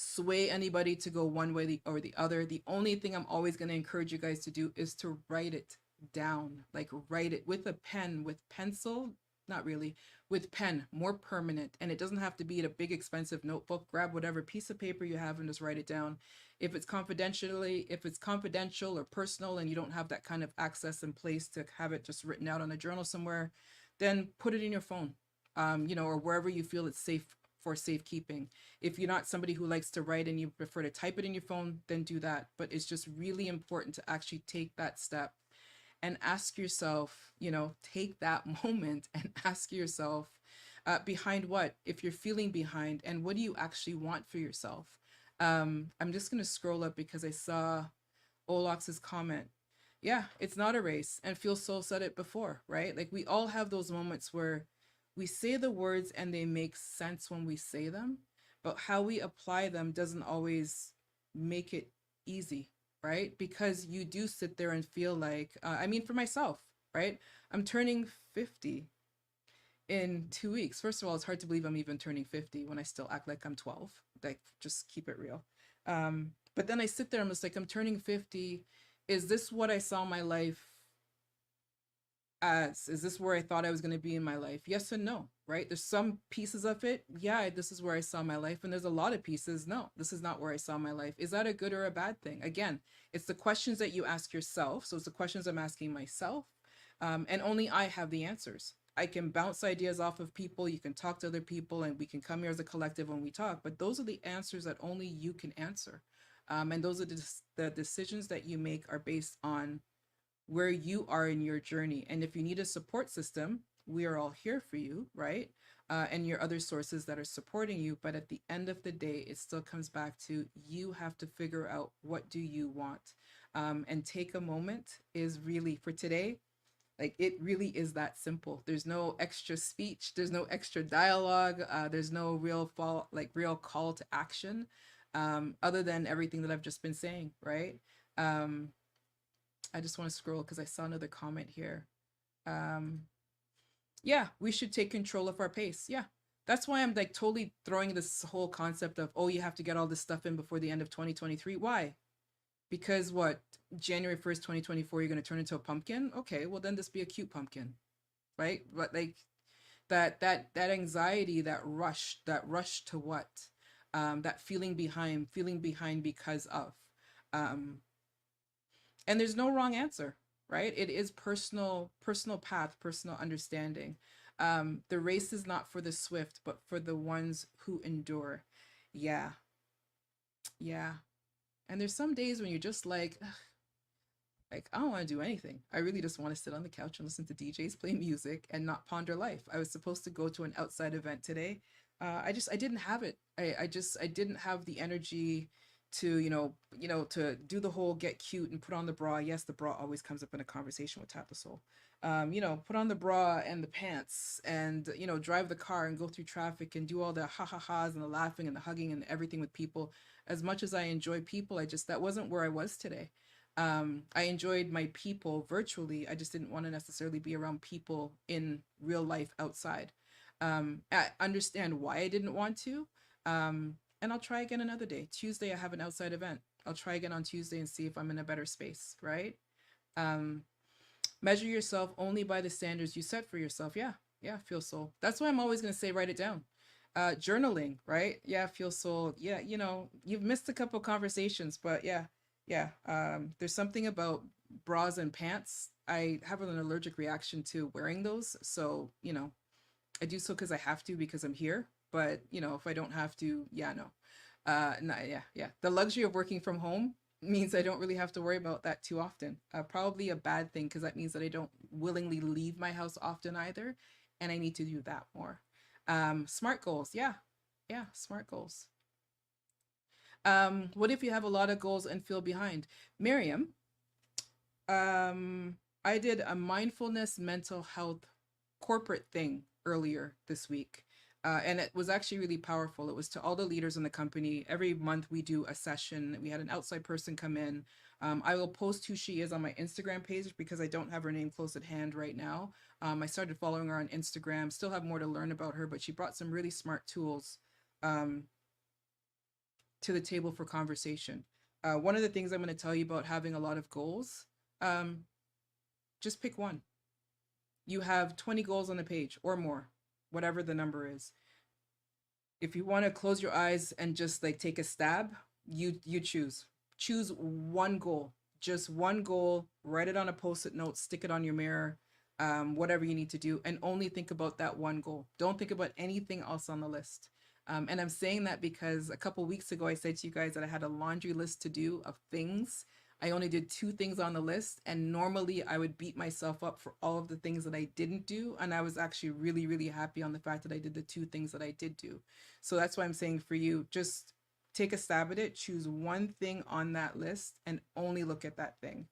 sway anybody to go one way or the other. The only thing I'm always going to encourage you guys to do is to write it down, like write it with a pen, with pencil, not really, with pen, more permanent. And it doesn't have to be in a big expensive notebook. Grab whatever piece of paper you have and just write it down. If it's confidential or personal and you don't have that kind of access in place to have it just written out on a journal somewhere, then put it in your phone, you know, or wherever you feel it's safe for safekeeping. If you're not somebody who likes to write and you prefer to type it in your phone, then do that. But it's just really important to actually take that step and ask yourself, you know, take that moment and ask yourself, behind what? If you're feeling behind, and what do you actually want for yourself? I'm just going to scroll up because I saw Olox's comment. Yeah, it's not a race. And Feel Soul said it before, right? Like, we all have those moments where we say the words and they make sense when we say them, but how we apply them doesn't always make it easy, right? Because you do sit there and feel like, I mean, for myself, right? I'm turning 50 in 2 weeks. First of all, it's hard to believe I'm even turning 50 when I still act like I'm 12. Like, just keep it real. But then I sit there, I'm just like, I'm turning 50. Is this what I saw my life as? Is this where I thought I was going to be in my life? Yes and no, right? There's some pieces of it, yeah, this is where I saw my life. And there's a lot of pieces, no, this is not where I saw my life. Is that a good or a bad thing? Again, it's the questions that you ask yourself. So it's the questions I'm asking myself. And only I have the answers. I can bounce ideas off of people, you can talk to other people, and we can come here as a collective when we talk, but those are the answers that only you can answer. And those are the decisions that you make are based on where you are in your journey. And if you need a support system, we are all here for you, right? And your other sources that are supporting you. But at the end of the day, it still comes back to you have to figure out, what do you want? And take a moment is really, for today, like, it really is that simple. There's no extra speech, there's no extra dialogue, there's no real call to action, other than everything that I've just been saying, right? I just want to scroll because I saw another comment here. Yeah, we should take control of our pace. Yeah, that's why I'm like totally throwing this whole concept of, oh, you have to get all this stuff in before the end of 2023. Why? Because what, January 1st, 2024, you're going to turn into a pumpkin? Okay, well then just be a cute pumpkin, right? But like that anxiety, that rush to what? That feeling behind because of. And there's no wrong answer, right? It is personal path, personal understanding. The race is not for the swift, but for the ones who endure. Yeah. And there's some days when you're just like, ugh, like, I don't want to do anything. I really just want to sit on the couch and listen to DJs play music and not ponder life. I was supposed to go to an outside event today. I didn't have it. I didn't have the energy to to do the whole get cute and put on the bra. Yes, the bra always comes up in a conversation with Tap the Soul. Put on the bra and the pants and drive the car and go through traffic and do all the ha ha ha's and the laughing and the hugging and everything with people. As much as I enjoy people, that wasn't where I was today. I enjoyed my people virtually. I just didn't want to necessarily be around people in real life outside. I understand why I didn't want to. And I'll try again another day. Tuesday, I have an outside event. I'll try again on Tuesday and see if I'm in a better space, right? Measure yourself only by the standards you set for yourself. Yeah, feel soul. That's why I'm always going to say write it down. Journaling, right? Yeah, feel soul. Yeah, you've missed a couple conversations, but yeah. There's something about bras and pants. I have an allergic reaction to wearing those. So, I do so because I have to, because I'm here. But, if I don't have to, no. The luxury of working from home means I don't really have to worry about that too often. Probably a bad thing, because that means that I don't willingly leave my house often either. And I need to do that more. Smart goals. Yeah, smart goals. What if you have a lot of goals and feel behind? Miriam, I did a mindfulness mental health corporate thing earlier this week. And it was actually really powerful. It was to all the leaders in the company. Every month we do a session. We had an outside person come in. I will post who she is on my Instagram page because I don't have her name close at hand right now. I started following her on Instagram, still have more to learn about her, but she brought some really smart tools to the table for conversation. One of the things I'm going to tell you about having a lot of goals, just pick one. You have 20 goals on the page or more, whatever the number is. If you want to close your eyes and just take a stab, you choose one goal, just one goal, write it on a post-it note, stick it on your mirror, whatever you need to do, and only think about that one goal. Don't think about anything else on the list. And I'm saying that because a couple weeks ago, I said to you guys that I had a laundry list to do of things. I only did 2 things on the list. And normally I would beat myself up for all of the things that I didn't do. And I was actually really, really happy on the fact that I did the 2 things that I did do. So that's why I'm saying for you, just take a stab at it, choose one thing on that list and only look at that thing.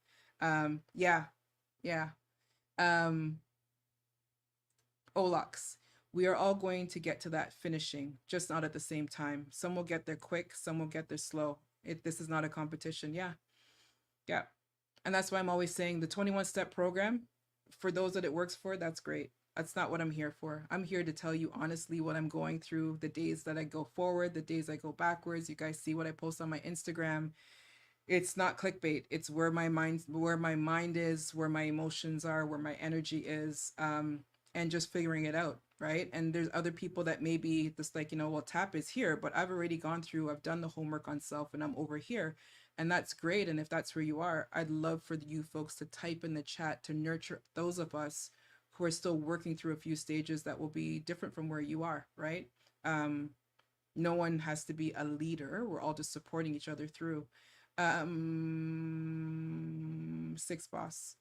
Olux. We are all going to get to that finishing, just not at the same time. Some will get there quick, some will get there slow. This is not a competition. Yeah. And that's why I'm always saying the 21-step program, for those that it works for, that's great. That's not what I'm here for. I'm here to tell you honestly what I'm going through, the days that I go forward, the days I go backwards. You guys see what I post on my Instagram. It's not clickbait. It's where my mind is, where my emotions are, where my energy is, and just figuring it out. Right. And there's other people that may be just well, Tap is here, but I've already gone through, I've done the homework on self and I'm over here. And that's great. And if that's where you are, I'd love for you folks to type in the chat to nurture those of us who are still working through a few stages that will be different from where you are. Right. No one has to be a leader. We're all just supporting each other through. 6 boss.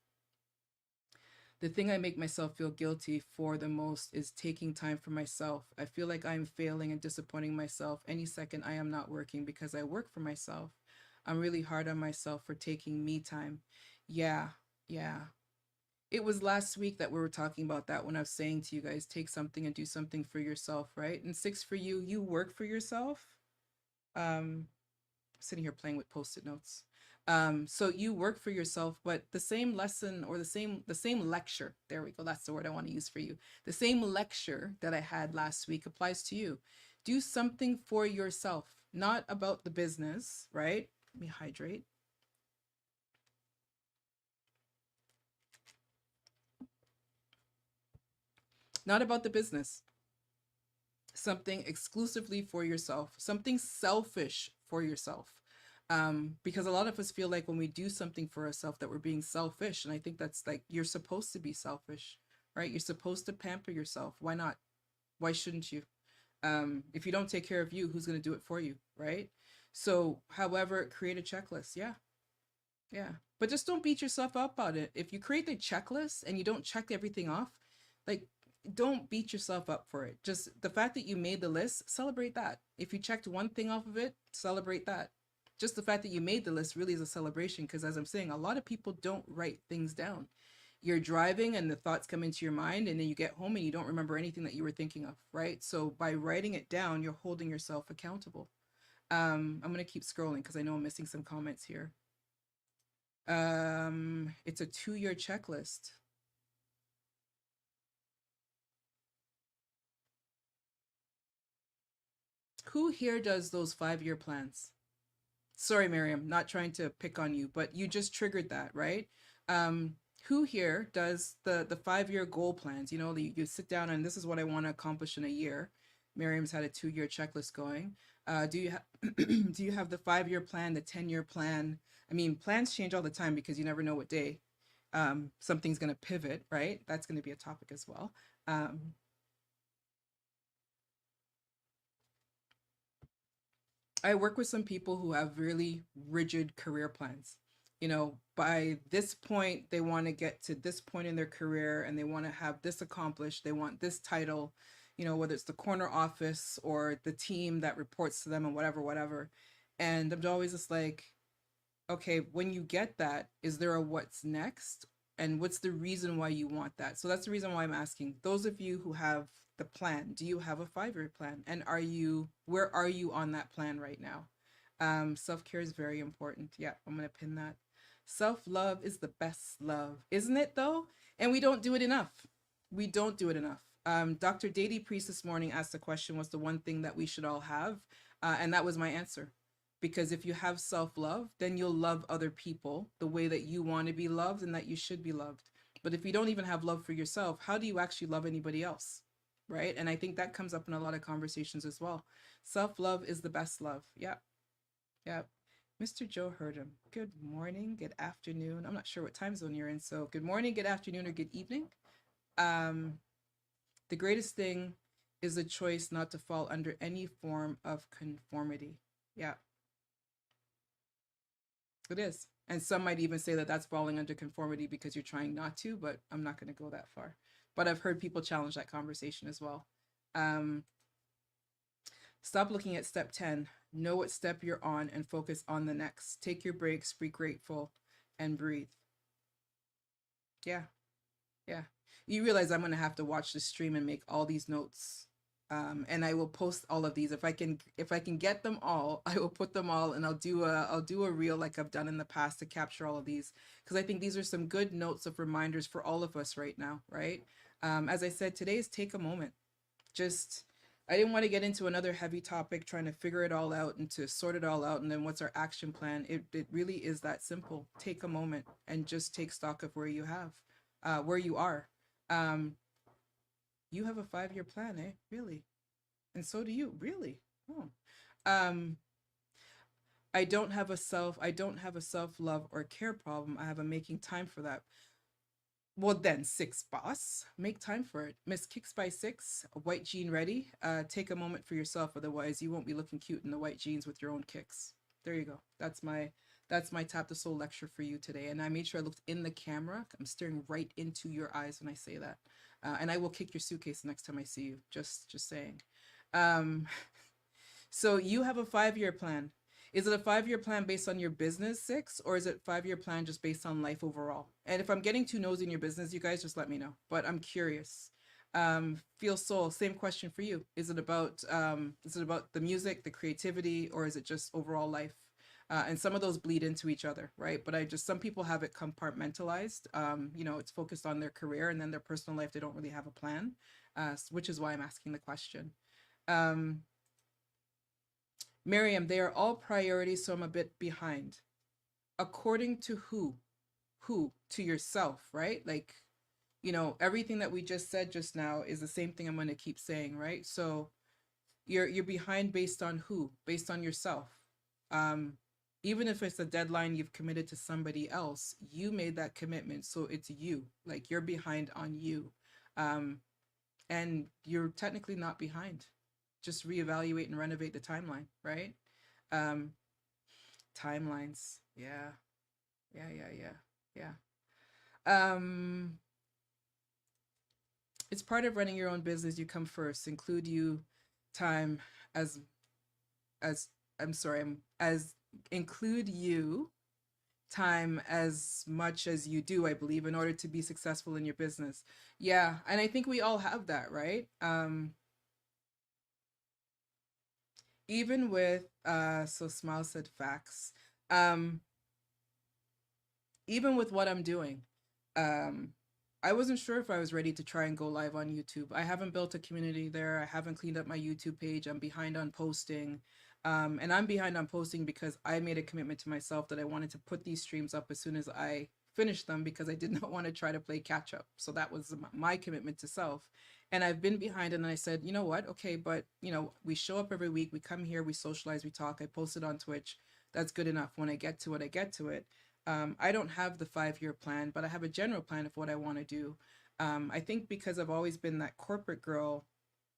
The thing I make myself feel guilty for the most is taking time for myself. I feel like I'm failing and disappointing myself any second I am not working because I work for myself. I'm really hard on myself for taking me time. Yeah. It was last week that we were talking about that when I was saying to you guys, take something and do something for yourself, right? And 6 for you, you work for yourself. Sitting here playing with post-it notes. So you work for yourself, but the same lesson or the same lecture, there we go, that's the word I want to use for you. The same lecture that I had last week applies to you. Do something for yourself, not about the business, right? Let me hydrate. Not about the business. Something exclusively for yourself, something selfish for yourself. Because a lot of us feel like when we do something for ourselves that we're being selfish. And I think that's you're supposed to be selfish, right? You're supposed to pamper yourself. Why not? Why shouldn't you? If you don't take care of you, who's going to do it for you, right? So however, create a checklist. Yeah. But just don't beat yourself up about it. If you create the checklist and you don't check everything off, don't beat yourself up for it. Just the fact that you made the list, celebrate that. If you checked one thing off of it, celebrate that. Just the fact that you made the list really is a celebration, because as I'm saying, a lot of people don't write things down. You're driving and the thoughts come into your mind, and then you get home and you don't remember anything that you were thinking of, right? So by writing it down, you're holding yourself accountable. I'm going to keep scrolling because I know I'm missing some comments here. It's a 2-year checklist. Who here does those 5-year plans? Sorry, Miriam, not trying to pick on you, but you just triggered that, right? Who here does the 5-year goal plans? You know, you sit down and this is what I want to accomplish in a year. Miriam's had a 2-year checklist going. Do you do you have the 5-year plan, the 10-year plan? I mean, plans change all the time because you never know what day something's going to pivot, right? That's going to be a topic as well. I work with some people who have really rigid career plans. You know, by this point, they want to get to this point in their career and they want to have this accomplished. They want this title, you know, whether it's the corner office or the team that reports to them and whatever. And I'm always just like, okay, when you get that, is there a what's next? And what's the reason why you want that? So that's the reason why I'm asking those of you who have the plan, do you have a 5-year plan? And where are you on that plan right now? Self-care is very important. Yeah, I'm going to pin that. Self-love is the best love, isn't it though? And we don't do it enough. We don't do it enough. Dr. Dady Priest this morning asked the question, what's the one thing that we should all have? And that was my answer. Because if you have self-love, then you'll love other people the way that you want to be loved and that you should be loved. But if you don't even have love for yourself, how do you actually love anybody else? Right? And I think that comes up in a lot of conversations as well. Self-love is the best love. Yeah. Yeah. Mr. Joe Hurdham, good morning, good afternoon. I'm not sure what time zone you're in. So good morning, good afternoon, or good evening. The greatest thing is the choice not to fall under any form of conformity. Yeah. It is. And some might even say that that's falling under conformity because you're trying not to, but I'm not going to go that far. But I've heard people challenge that conversation as well. Stop looking at step 10. Know what step you're on and focus on the next. Take your breaks, be grateful, and breathe. Yeah. Yeah. You realize I'm going to have to watch the stream and make all these notes. And I will post all of these. If I can get them all, I will put them all, and I'll do a reel like I've done in the past to capture all of these, because I think these are some good notes of reminders for all of us right now, right? As I said, today is take a moment. I didn't want to get into another heavy topic trying to figure it all out and to sort it all out and then what's our action plan. It really is that simple. Take a moment and just take stock of where you are. You have a 5-year plan, eh? Really? And so do you, really? Oh. I don't have a self-love or care problem. I have a making time for that. Well then, 6 boss, make time for it. Miss Kicks by 6, a white jean ready. Take a moment for yourself, otherwise you won't be looking cute in the white jeans with your own kicks. There you go. That's my Tap the Soul lecture for you today. And I made sure I looked in the camera. I'm staring right into your eyes when I say that. And I will kick your suitcase the next time I see you. Just saying. So you have a 5-year plan. Is it a 5-year plan based on your business, 6, or is it 5-year plan just based on life overall? And if I'm getting too nosy in your business, you guys just let me know. But I'm curious. Feel Soul, same question for you. Is it about the music, the creativity, or is it just overall life? And some of those bleed into each other, right? But some people have it compartmentalized. It's focused on their career, and then their personal life, they don't really have a plan, which is why I'm asking the question. Miriam, they are all priorities, so I'm a bit behind. According to who? Who? To yourself, right? Like, everything that we just said just now is the same thing I'm going to keep saying, right? So you're behind based on who? Based on yourself. Even if it's a deadline you've committed to somebody else, you made that commitment, so it's you. Like, you're behind on you. And you're technically not behind. Just reevaluate and renovate the timeline, right? Timelines. Yeah. It's part of running your own business. You come first. Include you time as include you time as much as you do, I believe, in order to be successful in your business. Yeah, and I think we all have that, right? Even with so Smile said facts. Um, even with what I'm doing, um, I wasn't sure if I was ready to try and go live on YouTube. I haven't built a community there. I haven't cleaned up my YouTube page. I'm behind on posting. And I'm behind on posting because I made a commitment to myself that I wanted to put these streams up as soon as I finished them because I did not want to try to play catch up. So that was my commitment to self. And I've been behind it, and I said, you know what? Okay, but we show up every week, we come here, we socialize, we talk. I posted on Twitch. That's good enough. When I get to it, I get to it. I don't have the 5-year plan, but I have a general plan of what I want to do. I think because I've always been that corporate girl,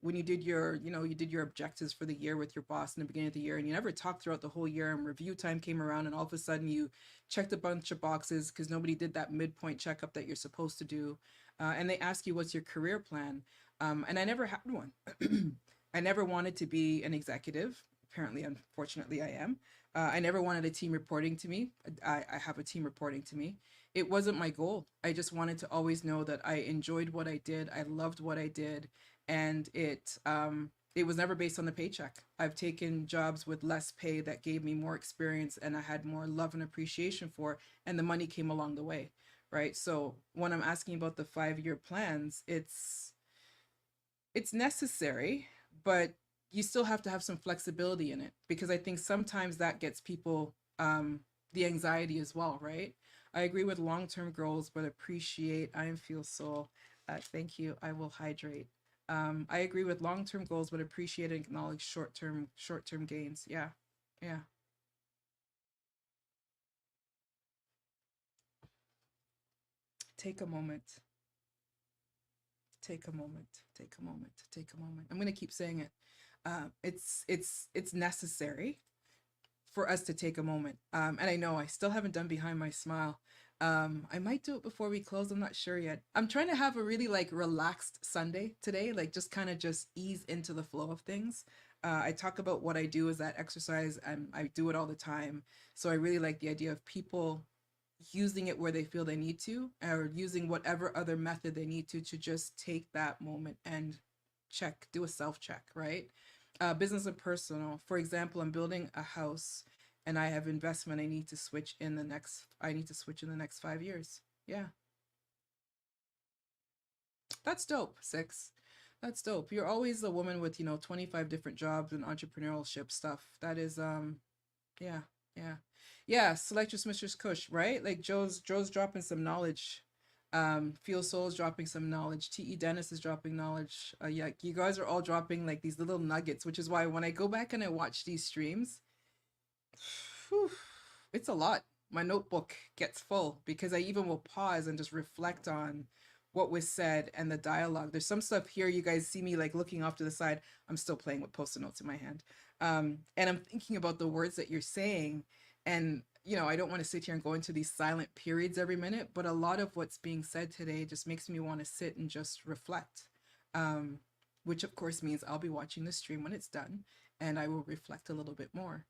when you did your objectives for the year with your boss in the beginning of the year, and you never talked throughout the whole year, and review time came around, and all of a sudden you checked a bunch of boxes because nobody did that midpoint checkup that you're supposed to do. And they ask you, what's your career plan? And I never had one. I never wanted to be an executive. Apparently, unfortunately, I am. I never wanted a team reporting to me. I have a team reporting to me. It wasn't my goal. I just wanted to always know that I enjoyed what I did. I loved what I did. And it was never based on the paycheck. I've taken jobs with less pay that gave me more experience and I had more love and appreciation for, and the money came along the way, right? So when I'm asking about the 5-year plans, it's necessary, but you still have to have some flexibility in it, because I think sometimes that gets people the anxiety as well, right? I agree with long-term goals, but appreciate. I am Feel Soul. Thank you. I will hydrate. I agree with long-term goals, but appreciate and acknowledge short-term gains. Yeah, yeah. Take a moment. Take a moment. Take a moment. Take a moment. I'm gonna keep saying it. It's necessary for us to take a moment. And I know I still haven't done Behind My Smile. I might do it before we close. I'm not sure yet. I'm trying to have a really relaxed Sunday today, just kind of just ease into the flow of things. I talk about what I do as that exercise, and I do it all the time. So I really like the idea of people using it where they feel they need to, or using whatever other method they need to just take that moment and do a self-check, right? Business and personal. For example, I'm building a house and I have investment I need to switch in the next 5 years. Yeah. That's dope, 6. That's dope. You're always a woman with, 25 different jobs and entrepreneurship stuff. That is yeah, yeah. Yeah, select your Mistress Kush, right? Like Joe's dropping some knowledge. Feel Soul's dropping some knowledge. T.E. Dennis is dropping knowledge. Yeah, you guys are all dropping these little nuggets, which is why when I go back and I watch these streams, whew, it's a lot. My notebook gets full because I even will pause and just reflect on what was said and the dialogue. There's some stuff here you guys see me looking off to the side. I'm still playing with post-it notes in my hand. And I'm thinking about the words that you're saying. And, I don't want to sit here and go into these silent periods every minute, but a lot of what's being said today just makes me want to sit and just reflect, which of course means I'll be watching the stream when it's done and I will reflect a little bit more.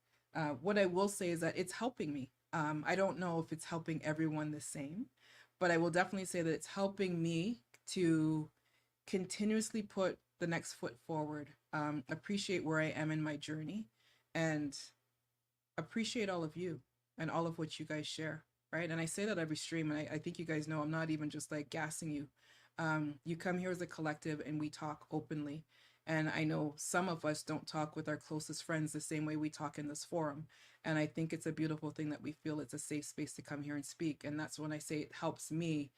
What I will say is that it's helping me. I don't know if it's helping everyone the same, but I will definitely say that it's helping me to continuously put the next foot forward, appreciate where I am in my journey, and appreciate all of you and all of what you guys share, right? And I say that every stream, and I think you guys know I'm not even just gassing you. You come here as a collective and we talk openly. And I know some of us don't talk with our closest friends the same way we talk in this forum. And I think it's a beautiful thing that we feel it's a safe space to come here and speak. And that's when I say it helps me.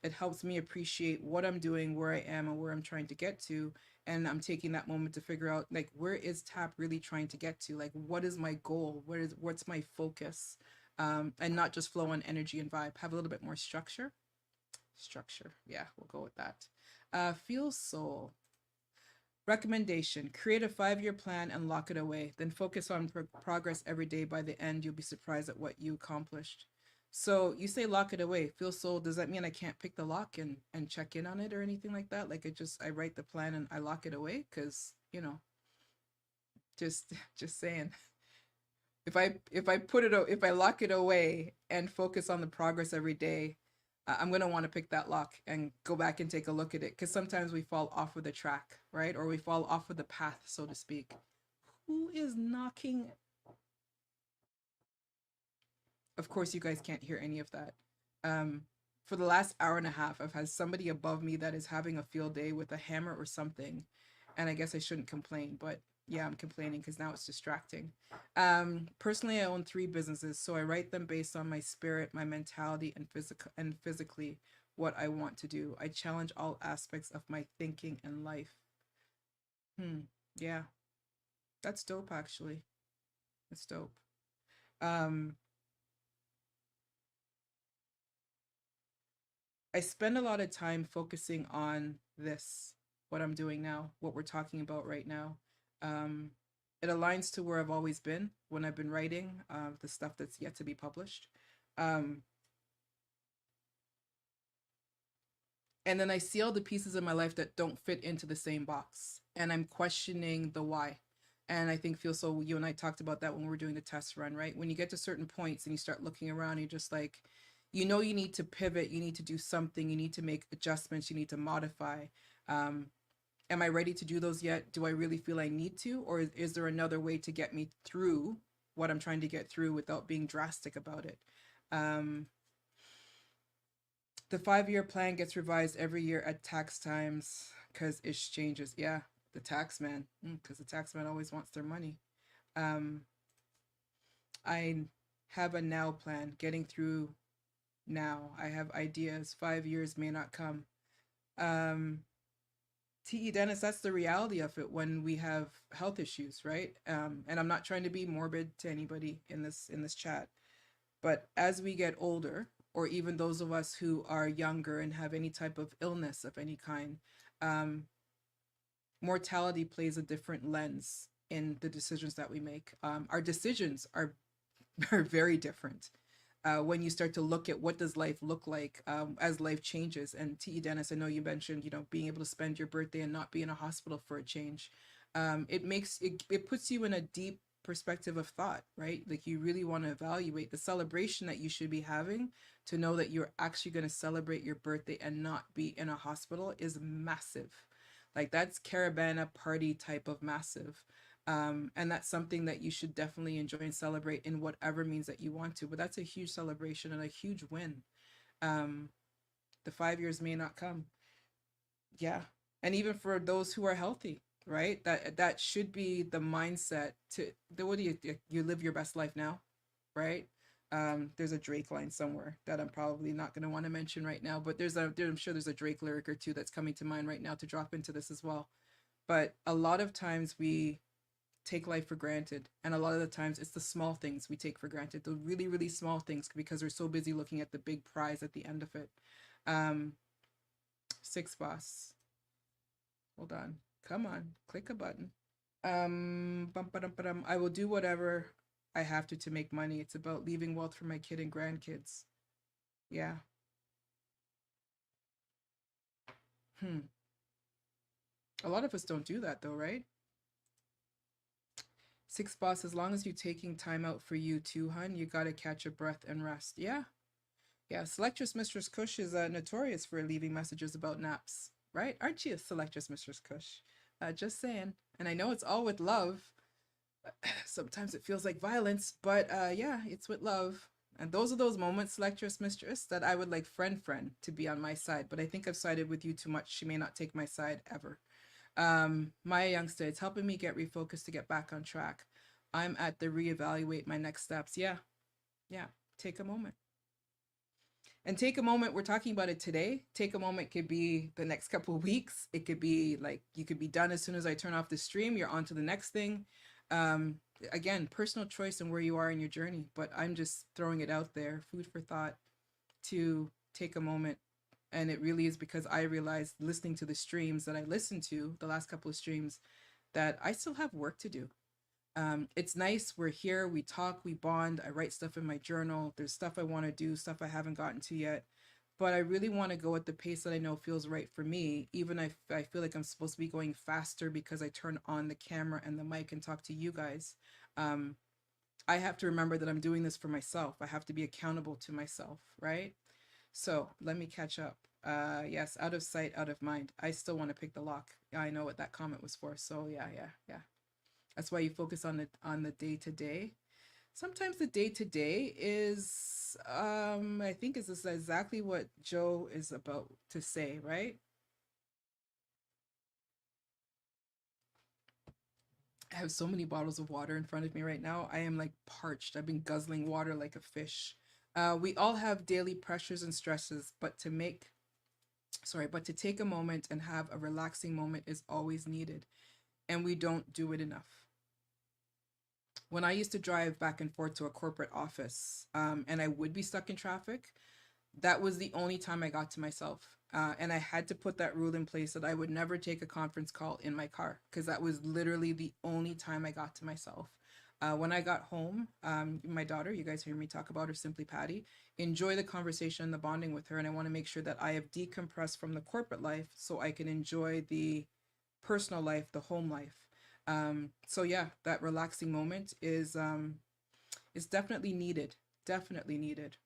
It helps me appreciate what I'm doing, where I am, and where I'm trying to get to. And I'm taking that moment to figure out where is Tap really trying to get to? What is my goal? What's my focus? And not just flow on energy and vibe. Have a little bit more structure. Yeah, we'll go with that. Feel Soul. Recommendation: create a 5-year plan and lock it away. Then focus on progress every day. By the end, you'll be surprised at what you accomplished. So you say lock it away. Feel Soul, does that mean I can't pick the lock and check in on it or anything like that? I write the plan and I lock it away? Because, just saying. if I lock it away and focus on the progress every day, I'm going to want to pick that lock and go back and take a look at it, because sometimes we fall off of the track, right? Or we fall off of the path, so to speak. Who is knocking? Of course, you guys can't hear any of that. For the last hour and a half, I've had somebody above me that is having a field day with a hammer or something. And I guess I shouldn't complain, but yeah, I'm complaining because now it's distracting. Personally, I own 3 businesses, so I write them based on my spirit, my mentality, and physically what I want to do. I challenge all aspects of my thinking and life. Yeah, that's dope, actually. That's dope. I spend a lot of time focusing on this, what I'm doing now, what we're talking about right now. It aligns to where I've always been when I've been writing the stuff that's yet to be published. And then I see all the pieces in my life that don't fit into the same box, and I'm questioning the why. And I think, Feel So, you and I talked about that when we were doing the test run, right? When you get to certain points and you start looking around, you're just like, you know, you need to pivot, you need to do something, you need to make adjustments, you need to modify. Am I ready to do those yet? Do I really feel I need to? Or is there another way to get me through what I'm trying to get through without being drastic about it? The 5-year plan gets revised every year at tax times because it changes. Yeah, the tax man, because the tax man always wants their money. I have a now plan, getting through now. I have ideas. 5 years may not come. T.E. Dennis, that's the reality of it when we have health issues, right? And I'm not trying to be morbid to anybody in this chat, but as we get older, or even those of us who are younger and have any type of illness of any kind, mortality plays a different lens in the decisions that we make. Our decisions are very different. When you start to look at what does life look like as life changes. And T.E. Dennis, I know you mentioned, you know, being able to spend your birthday and not be in a hospital for a change. It puts you in a deep perspective of thought, right? Like, you really want to evaluate the celebration that you should be having to know that you're actually going to celebrate your birthday and not be in a hospital is massive. Like, that's Caravana party type of massive. And that's something that you should definitely enjoy and celebrate in whatever means that you want to. But that's a huge celebration and a huge win. The 5 years may not come. Yeah. And even for those who are healthy, right? That should be the mindset to what do you live your best life now, right? There's a Drake line somewhere that I'm probably not going to want to mention right now, but I'm sure there's a Drake lyric or two that's coming to mind right now to drop into this as well. But a lot of times we take life for granted, and a lot of the times it's the small things we take for granted, the really, really small things, because we're so busy looking at the big prize at the end of it. 6 boss, hold on, come on, click a button. I will do whatever I have to make money. It's about leaving wealth for my kid and grandkids. Yeah. A lot of us don't do that though, right? 6 boss, as long as you're taking time out for you too, hun, you gotta catch a breath and rest. Yeah. Yeah, Selectress Mistress Kush is notorious for leaving messages about naps, right? Aren't you, Selectress Mistress Kush? Just saying. And I know it's all with love. Sometimes it feels like violence, but yeah, it's with love. And those are those moments, Selectress Mistress, that I would like friend to be on my side. But I think I've sided with you too much. She may not take my side ever. Maya Youngster, it's helping me get refocused to get back on track. I'm at the reevaluate my next steps. Yeah. Take a moment. And take a moment, we're talking about it today. Take a moment could be the next couple of weeks. It could be like, you could be done as soon as I turn off the stream. You're on to the next thing. Again, personal choice and where you are in your journey. But I'm just throwing it out there, food for thought, to take a moment. And it really is because I realized, listening to the streams that I listened to, the last couple of streams, that I still have work to do. It's nice. We're here. We talk, we bond. I write stuff in my journal. There's stuff I want to do, stuff I haven't gotten to yet. But I really want to go at the pace that I know feels right for me. Even if I feel like I'm supposed to be going faster because I turn on the camera and the mic and talk to you guys. I have to remember that I'm doing this for myself. I have to be accountable to myself, right? So let me catch up. Yes, out of sight, out of mind. I still want to pick the lock. I know what that comment was for. So yeah. That's why you focus on the day to day. Sometimes the day to day is, I think is this exactly what Joe is about to say, right? I have so many bottles of water in front of me right now. I am like parched. I've been guzzling water like a fish. We all have daily pressures and stresses, but to take a moment and have a relaxing moment is always needed, and we don't do it enough. When I used to drive back and forth to a corporate office, and I would be stuck in traffic, that was the only time I got to myself. And I had to put that rule in place that I would never take a conference call in my car, because that was literally the only time I got to myself. When I got home, my daughter, you guys hear me talk about her, Simply Patty, enjoy the conversation and the bonding with her. And I want to make sure that I have decompressed from the corporate life so I can enjoy the personal life, the home life. So yeah, that relaxing moment is definitely needed. Definitely needed.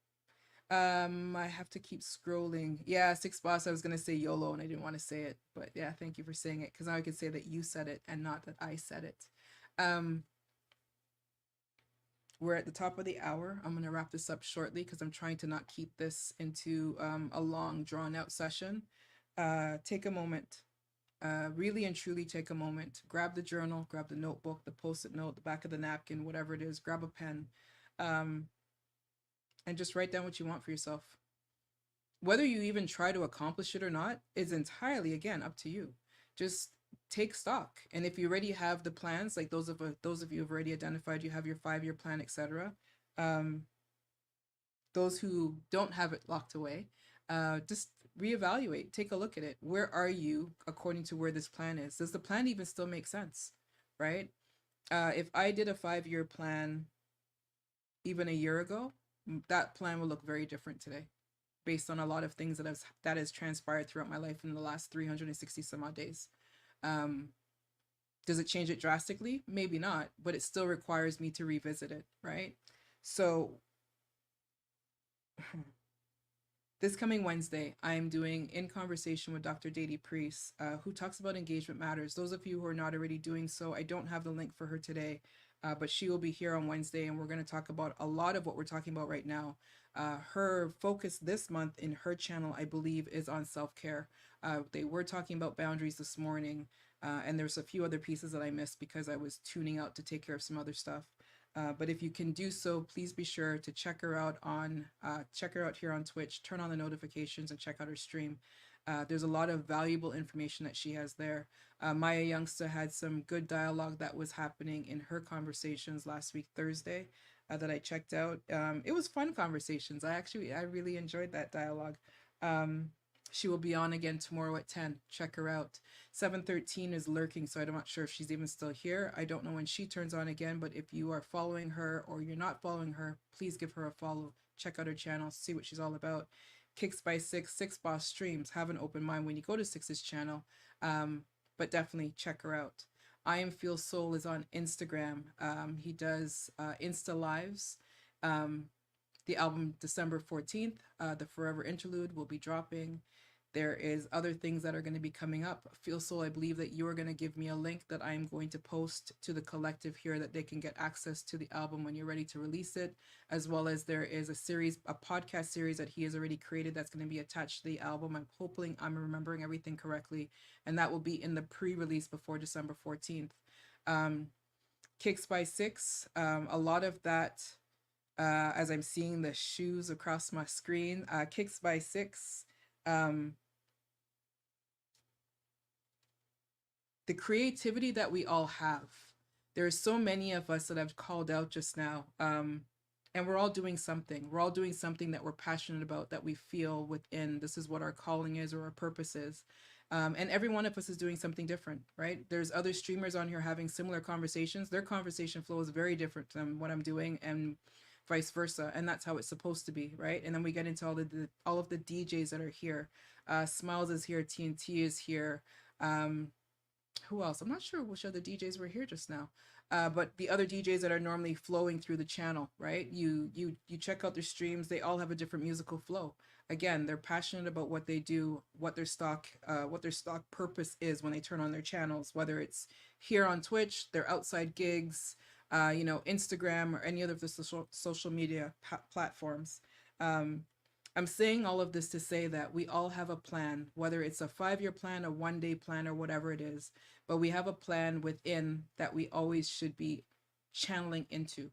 I have to keep scrolling. Yeah, Six Boss, I was gonna say YOLO and I didn't want to say it, but yeah, thank you for saying it, because now I can say that you said it and not that I said it. We're at the top of the hour. I'm gonna wrap this up shortly because I'm trying to not keep this into a long, drawn out session. Take a moment. Really and truly take a moment. Grab the journal, grab the notebook, the post-it note, the back of the napkin, whatever it is. Grab a pen. And just write down what you want for yourself. Whether you even try to accomplish it or not is entirely, again, up to you. Just take stock. And if you already have the plans, like those of you who've already identified, you have your 5-year plan, etc. Those who don't have it locked away, just reevaluate, take a look at it. Where are you according to where this plan is? Does the plan even still make sense, right? If I did a 5-year plan even a year ago, that plan will look very different today, based on a lot of things that has transpired throughout my life in the last 360 some odd days. Does it change it drastically? Maybe not, but it still requires me to revisit it, right? So this coming Wednesday, I am doing In Conversation with Dr. Dady Priest, who talks about engagement matters. Those of you who are not already doing so, I don't have the link for her today, but she will be here on Wednesday, and we're going to talk about a lot of what we're talking about right now. Her focus this month in her channel, I believe, is on self-care. They were talking about boundaries this morning, and there's a few other pieces that I missed because I was tuning out to take care of some other stuff. But if you can do so, please be sure to check her out here on Twitch, turn on the notifications and check out her stream. There's a lot of valuable information that she has there. Maya Youngster had some good dialogue that was happening in her conversations last week, Thursday, that I checked out. It was fun conversations. I really enjoyed that dialogue. She will be on again tomorrow at 10. Check her out. 713 is lurking, so I'm not sure if she's even still here. I don't know when she turns on again, but if you are following her or you're not following her, please give her a follow. Check out her channel, see what she's all about. Kicks by Six, Six Boss streams. Have an open mind when you go to Six's channel, but definitely check her out. I Am Feel Soul is on Instagram. He does Insta Lives. The album December 14th, the Forever Interlude, will be dropping. There is other things that are going to be coming up. Feel Soul, I believe that you are going to give me a link that I'm going to post to the collective here that they can get access to the album when you're ready to release it, as well as there is a podcast series that he has already created that's going to be attached to the album. I'm hoping I'm remembering everything correctly, and that will be in the pre-release before December 14th. Kicks by Six, a lot of that, as I'm seeing the shoes across my screen, Kicks by Six, the creativity that we all have. There are so many of us that I've called out just now, and we're all doing something. We're all doing something that we're passionate about, that we feel within. This is what our calling is or our purpose is. And every one of us is doing something different, right? There's other streamers on here having similar conversations. Their conversation flow is very different than what I'm doing, and vice versa. And that's how it's supposed to be, right? And then we get into all of the DJs that are here. Smiles is here, TNT is here. Who else? I'm not sure which other DJs were here just now. but the other DJs that are normally flowing through the channel, right? You check out their streams, they all have a different musical flow. Again, they're passionate about what they do, what their stock purpose is when they turn on their channels, whether it's here on Twitch, their outside gigs, Instagram, or any other of the social media platforms. I'm saying all of this to say that we all have a plan, whether it's a 5-year plan, a 1-day plan, or whatever it is, but we have a plan within that we always should be channeling into.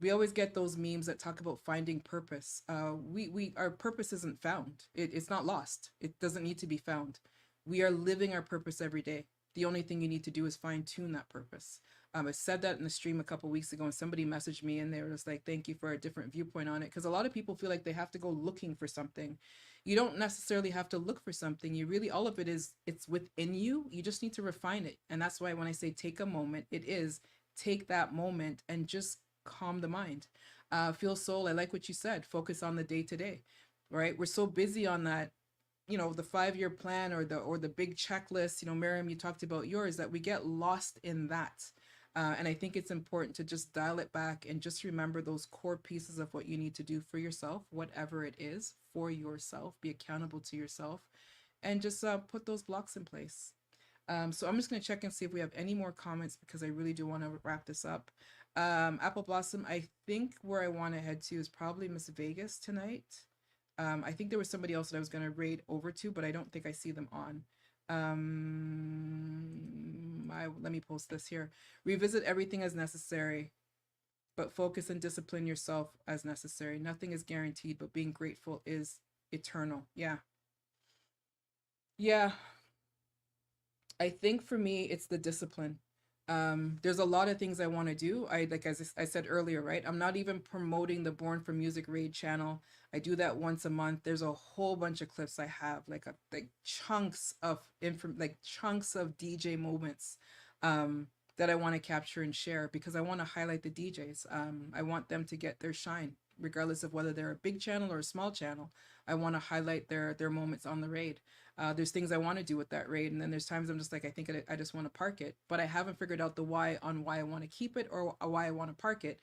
We always get those memes that talk about finding purpose. Our purpose isn't found. It's not lost. It doesn't need to be found. We are living our purpose every day. The only thing you need to do is fine tune that purpose. I said that in the stream a couple weeks ago, and somebody messaged me and they were just like, thank you for a different viewpoint on it. Because a lot of people feel like they have to go looking for something. You don't necessarily have to look for something. You really, all of it is, it's within you. You just need to refine it. And that's why when I say take a moment, it is take that moment and just calm the mind. Feel Soul, I like what you said. Focus on the day to day, right? We're so busy on that, the 5-year plan or the big checklist. Miriam, you talked about yours, that we get lost in that. And I think it's important to just dial it back and just remember those core pieces of what you need to do for yourself, whatever it is for yourself. Be accountable to yourself and just put those blocks in place. So I'm just going to check and see if we have any more comments, because I really do want to wrap this up. Apple Blossom, I think where I want to head to is probably Miss Vegas tonight. I think there was somebody else that I was going to raid over to, but I don't think I see them on. Let me post this here. Revisit everything as necessary, but focus and discipline yourself as necessary. Nothing is guaranteed, but being grateful is eternal. Yeah. I think for me, it's the discipline. There's a lot of things I want to do. As I said earlier, right? I'm not even promoting the Born for Music Raid channel. I do that once a month. There's a whole bunch of clips I have, like chunks of DJ moments that I want to capture and share, because I want to highlight the DJs. I want them to get their shine, regardless of whether they're a big channel or a small channel. I want to highlight their moments on the raid. There's things I want to do with that raid, and then there's times I'm just like, I think I just want to park it, but I haven't figured out the why on why I want to keep it or why I want to park it.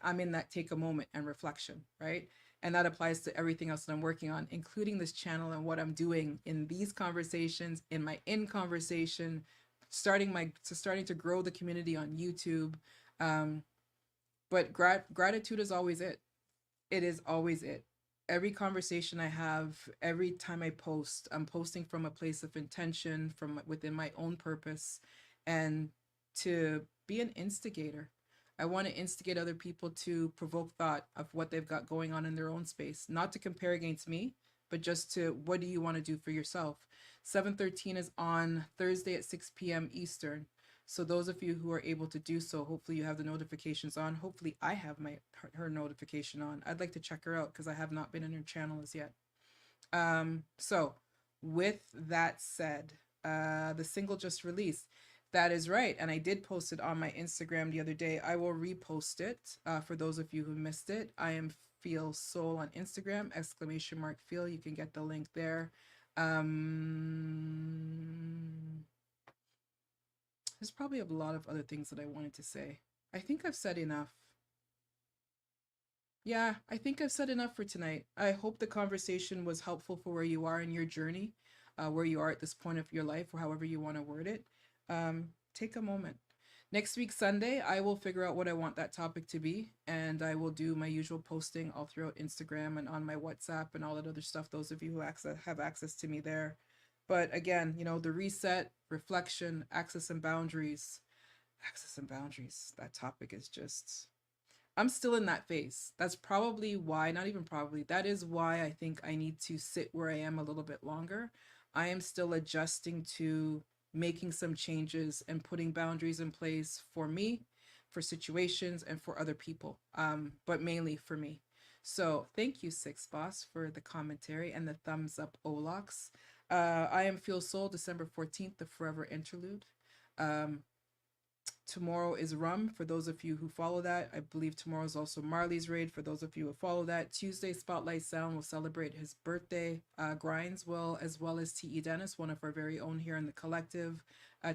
I'm in that take a moment and reflection, right? And that applies to everything else that I'm working on, including this channel and what I'm doing in these conversations, in my conversation, starting to grow the community on YouTube. But gratitude is always it. It is always it. Every conversation I have, every time I post, I'm posting from a place of intention, from within my own purpose, and to be an instigator. I want to instigate other people to provoke thought of what they've got going on in their own space, not to compare against me, but just to, what do you want to do for yourself? 713 is on Thursday at 6 p.m. Eastern. So those of you who are able to do so, hopefully you have the notifications on. Hopefully I have her notification on. I'd like to check her out because I have not been in her channel as yet. So with that said, the single just released. That is right. And I did post it on my Instagram the other day. I will repost it for those of you who missed it. I am Feel Soul on Instagram, !Feel. You can get the link there. There's probably a lot of other things that I wanted to say. I think I've said enough. Yeah, I think I've said enough for tonight. I hope the conversation was helpful for where you are in your journey, where you are at this point of your life, or however you want to word it. Take a moment. Next week, Sunday, I will figure out what I want that topic to be, and I will do my usual posting all throughout Instagram and on my WhatsApp and all that other stuff, those of you who have access to me there. But again, the reset, reflection, access and boundaries, that topic is just, I'm still in that phase. That's probably why, not even probably, that is why I think I need to sit where I am a little bit longer. I am still adjusting to making some changes and putting boundaries in place for me, for situations, and for other people, but mainly for me. So thank you, Six Boss, for the commentary and the thumbs up, Olax. I am Feel Soul, December 14th, the Forever Interlude. Tomorrow is Rum, for those of you who follow that. I believe tomorrow is also Marley's Raid, for those of you who follow that. Tuesday, Spotlight Sound will celebrate his birthday. Grinds will, as well as T.E. Dennis, one of our very own here in the collective.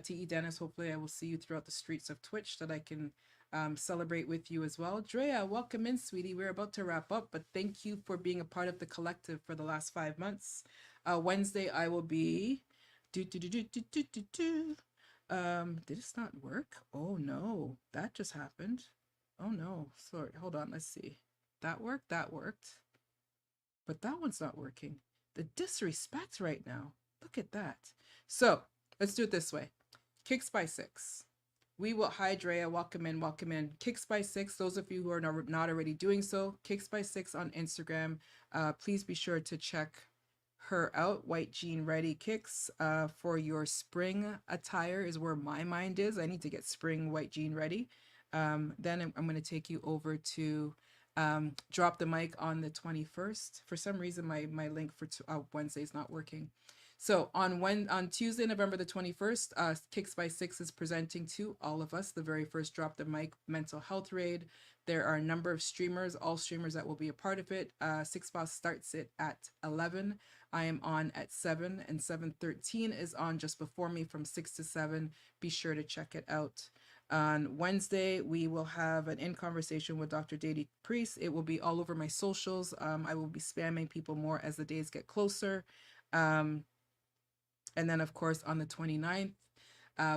T.E. Dennis, hopefully I will see you throughout the streets of Twitch that I can celebrate with you as well. Drea, welcome in, sweetie. We're about to wrap up, but thank you for being a part of the collective for the last 5 months. Wednesday, I will be... did this not work? Oh no, that just happened. Oh no, sorry, hold on, let's see. That worked, but that one's not working. The disrespect right now, look at that. So let's do it this way. Kicks by 6. We will, hi Drea, welcome in. Kicks by 6, those of you who are not already doing so, Kicks by 6 on Instagram. Please be sure to check her out. White Jean Ready Kicks for your spring attire is where my mind is. I need to get spring white jean ready. Then I'm going to take you over to Drop the Mic on the 21st. For some reason my link for Wednesday is not working. So on Tuesday, November the 21st, Kicks by 6 is presenting to all of us the very first Drop the Mic mental health raid. There are a number of streamers, all streamers that will be a part of it. Six Boss starts it at 11. I am on at 7, and 7:13 is on just before me from 6 to 7. Be sure to check it out. On Wednesday, we will have an in conversation with Dr. Dady Priest. It will be all over my socials. I will be spamming people more as the days get closer. And then, of course, on the 29th,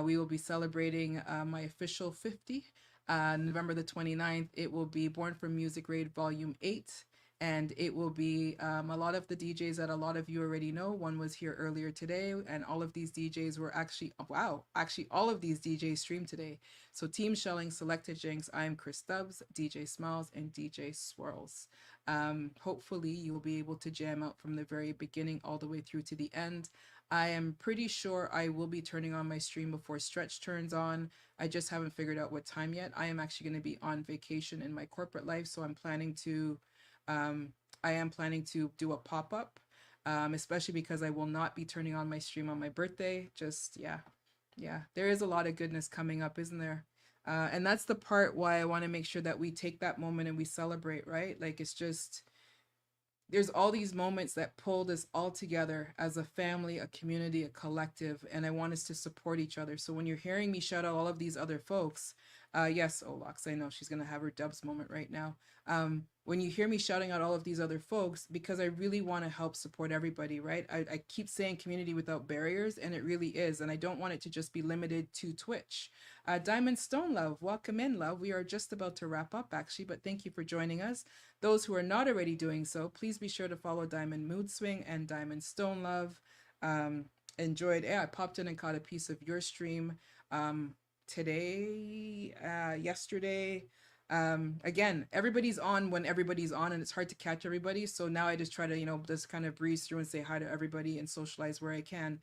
we will be celebrating my official 50. November the 29th, it will be Born from Music Raid Volume 8. And it will be a lot of the DJs that a lot of you already know. One was here earlier today, and all of these DJs were actually all of these DJs streamed today. So Team Shelling, Selected Jinx, I am Chris Stubbs, DJ Smiles, and DJ Swirls. Hopefully you will be able to jam out from the very beginning all the way through to the end. I am pretty sure I will be turning on my stream before Stretch turns on. I just haven't figured out what time yet. I am actually going to be on vacation in my corporate life, so I'm planning to do a pop-up, especially because I will not be turning on my stream on my birthday. Just, yeah, there is a lot of goodness coming up, isn't there? And that's the part why I want to make sure that we take that moment and we celebrate, right? Like, it's just, there's all these moments that pulled us all together as a family, a community, a collective, and I want us to support each other. So when you're hearing me shout out all of these other folks, yes, Olax, I know she's going to have her dubs moment right now. When you hear me shouting out all of these other folks, because I really want to help support everybody, right? I keep saying community without barriers, and it really is. And I don't want it to just be limited to Twitch. Diamond Stone Love, welcome in, love. We are just about to wrap up, actually, but thank you for joining us. Those who are not already doing so, please be sure to follow Diamond Mood Swing and Diamond Stone Love. Enjoyed, I popped in and caught a piece of your stream today, yesterday. Again, everybody's on when everybody's on, and it's hard to catch everybody. So now I just try to, just kind of breeze through and say hi to everybody and socialize where I can.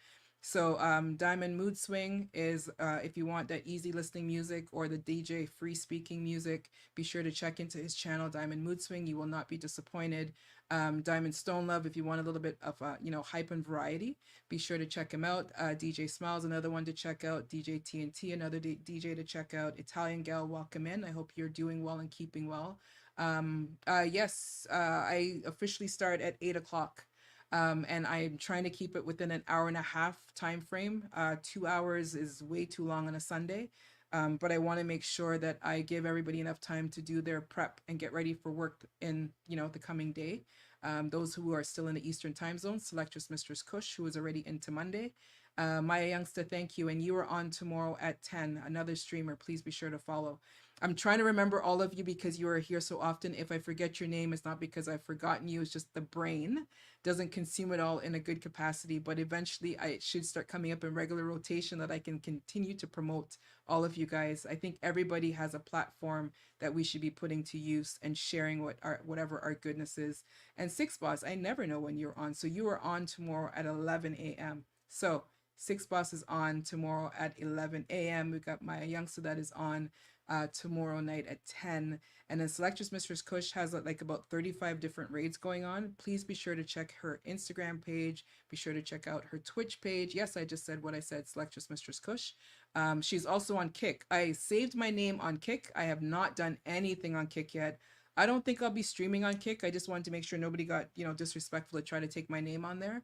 So Diamond Mood Swing is, if you want that easy listening music or the DJ free speaking music, be sure to check into his channel, Diamond Mood Swing. You will not be disappointed. Diamond Stone Love, if you want a little bit of, hype and variety, be sure to check him out. DJ Smiles, another one to check out. DJ TNT, another DJ to check out. Italian Gal, welcome in. I hope you're doing well and keeping well. Yes, I officially start at 8 o'clock. And I'm trying to keep it within an hour and a half time frame. 2 hours is way too long on a Sunday. But I want to make sure that I give everybody enough time to do their prep and get ready for work in, the coming day. Those who are still in the Eastern time zone, Selectress Mistress Kush, who is already into Monday. Maya Youngster, thank you. And you are on tomorrow at 10, another streamer. Please be sure to follow. I'm trying to remember all of you because you are here so often. If I forget your name, it's not because I've forgotten you. It's just the brain doesn't consume it all in a good capacity. But eventually it should start coming up in regular rotation that I can continue to promote all of you guys. I think everybody has a platform that we should be putting to use and sharing whatever our goodness is. And Six Boss, I never know when you're on. So you are on tomorrow at 11 a.m. So Six Boss is on tomorrow at 11 a.m. We got my youngster that is on tomorrow night at 10. And then Selectress Mistress Kush has like about 35 different raids going on. Please be sure to check her Instagram page. Be sure to check out her Twitch page. Yes, I just said what I said, Selectress Mistress Kush. She's also on Kick. I saved my name on Kick. I have not done anything on Kick yet. I don't think I'll be streaming on Kick. I just wanted to make sure nobody got, disrespectful to try to take my name on there.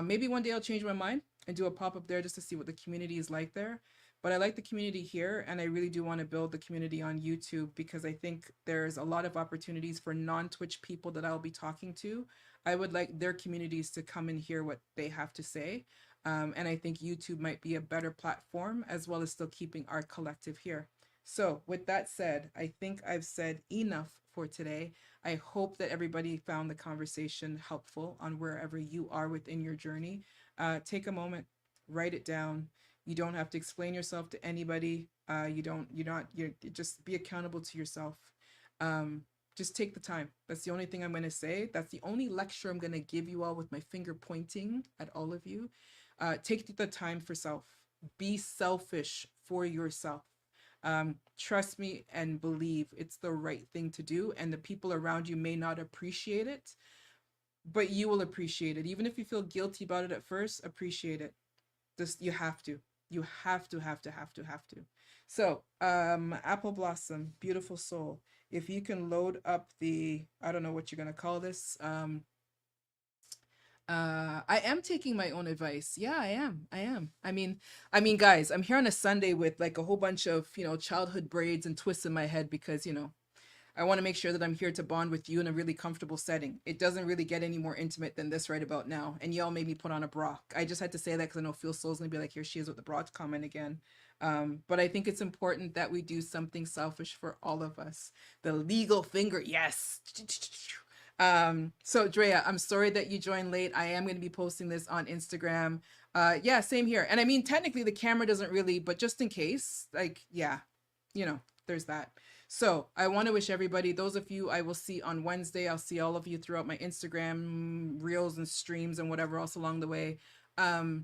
Maybe one day I'll change my mind and do a pop-up there just to see what the community is like there. But I like the community here, and I really do want to build the community on YouTube because I think there's a lot of opportunities for non-Twitch people that I'll be talking to. I would like their communities to come and hear what they have to say. And I think YouTube might be a better platform, as well as still keeping our collective here. So with that said, I think I've said enough for today. I hope that everybody found the conversation helpful on wherever you are within your journey. Take a moment, write it down. You don't have to explain yourself to anybody. You just be accountable to yourself. Just take the time. That's the only thing I'm going to say. That's the only lecture I'm going to give you all with my finger pointing at all of you. Take the time for self. Be selfish for yourself. Trust me and believe it's the right thing to do. And the people around you may not appreciate it, but you will appreciate it. Even if you feel guilty about it at first, appreciate it. Just, you have to. You have to. So, Apple Blossom, beautiful soul. If you can load up the, I don't know what you're going to call this. I am taking my own advice. Yeah, I am. I mean, guys, I'm here on a Sunday with like a whole bunch of, childhood braids and twists in my head because, I want to make sure that I'm here to bond with you in a really comfortable setting. It doesn't really get any more intimate than this right about now. And y'all made me put on a bra. I just had to say that because I know Feel Soul's going to be like, here she is with the bra comment again. But I think it's important that we do something selfish for all of us. The legal finger, yes. So Drea, I'm sorry that you joined late. I am going to be posting this on Instagram. Yeah, same here. And I mean, technically the camera doesn't really, but just in case, like, yeah, there's that. So I want to wish everybody, those of you I will see on Wednesday, I'll see all of you throughout my Instagram reels and streams and whatever else along the way. I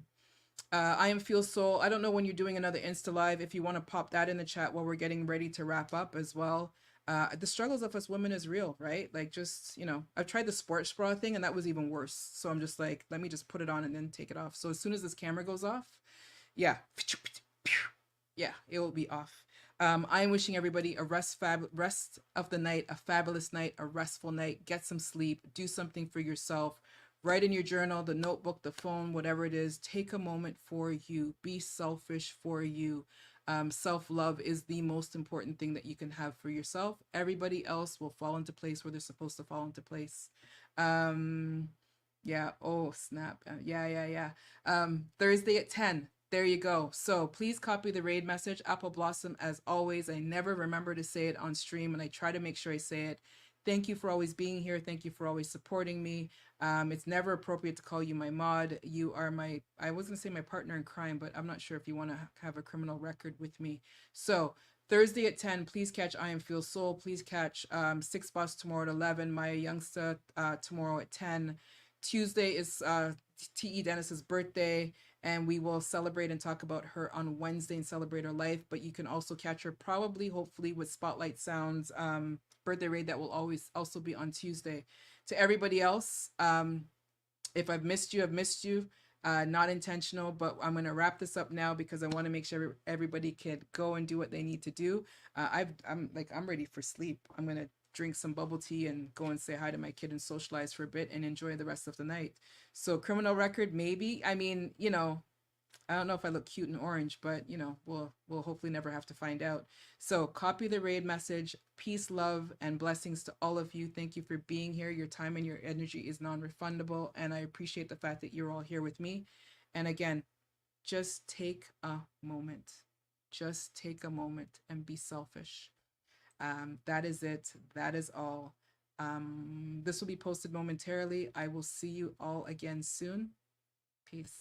am Feel Soul. I don't know when you're doing another Insta Live. If you want to pop that in the chat while we're getting ready to wrap up as well. The struggles of us women is real, right? Like just, I've tried the sports bra thing and that was even worse. So I'm just like, let me just put it on and then take it off. So as soon as this camera goes off, yeah, it will be off. I'm wishing everybody a rest of the night, a fabulous night, a restful night. Get some sleep, do something for yourself. Write in your journal, the notebook, the phone, whatever it is. Take a moment for you. Be selfish for you. Self-love is the most important thing that you can have for yourself. Everybody else will fall into place where they're supposed to fall into place. Yeah. Oh, snap. Yeah. Thursday at 10. There you go. So please copy the raid message. Apple Blossom, as always, I never remember to say it on stream, and I try to make sure I say it. Thank you for always being here. Thank you for always supporting me. It's never appropriate to call you my mod. You are I was going to say my partner in crime, but I'm not sure if you want to have a criminal record with me. So Thursday at 10, please catch I Am Feel Soul. Please catch Six Boss tomorrow at 11. Maya Youngster tomorrow at 10. Tuesday is T.E. Dennis's birthday, and we will celebrate and talk about her on Wednesday and celebrate her life. But you can also catch her probably, hopefully, with Spotlight Sounds birthday raid that will always also be on Tuesday. To everybody else, if I've missed you, I've missed you. Not intentional, but I'm going to wrap this up now because I want to make sure everybody can go and do what they need to do. I'm ready for sleep. I'm going to drink some bubble tea and go and say hi to my kid and socialize for a bit and enjoy the rest of the night. So criminal record, maybe. I mean, I don't know if I look cute in orange, but we'll hopefully never have to find out. So copy the raid message. Peace, love, and blessings to all of you. Thank you for being here. Your time and your energy is non-refundable, and I appreciate the fact that you're all here with me. And again, just take a moment. Just take a moment and be selfish. That is it. That is all. This will be posted momentarily. I will see you all again soon. Peace.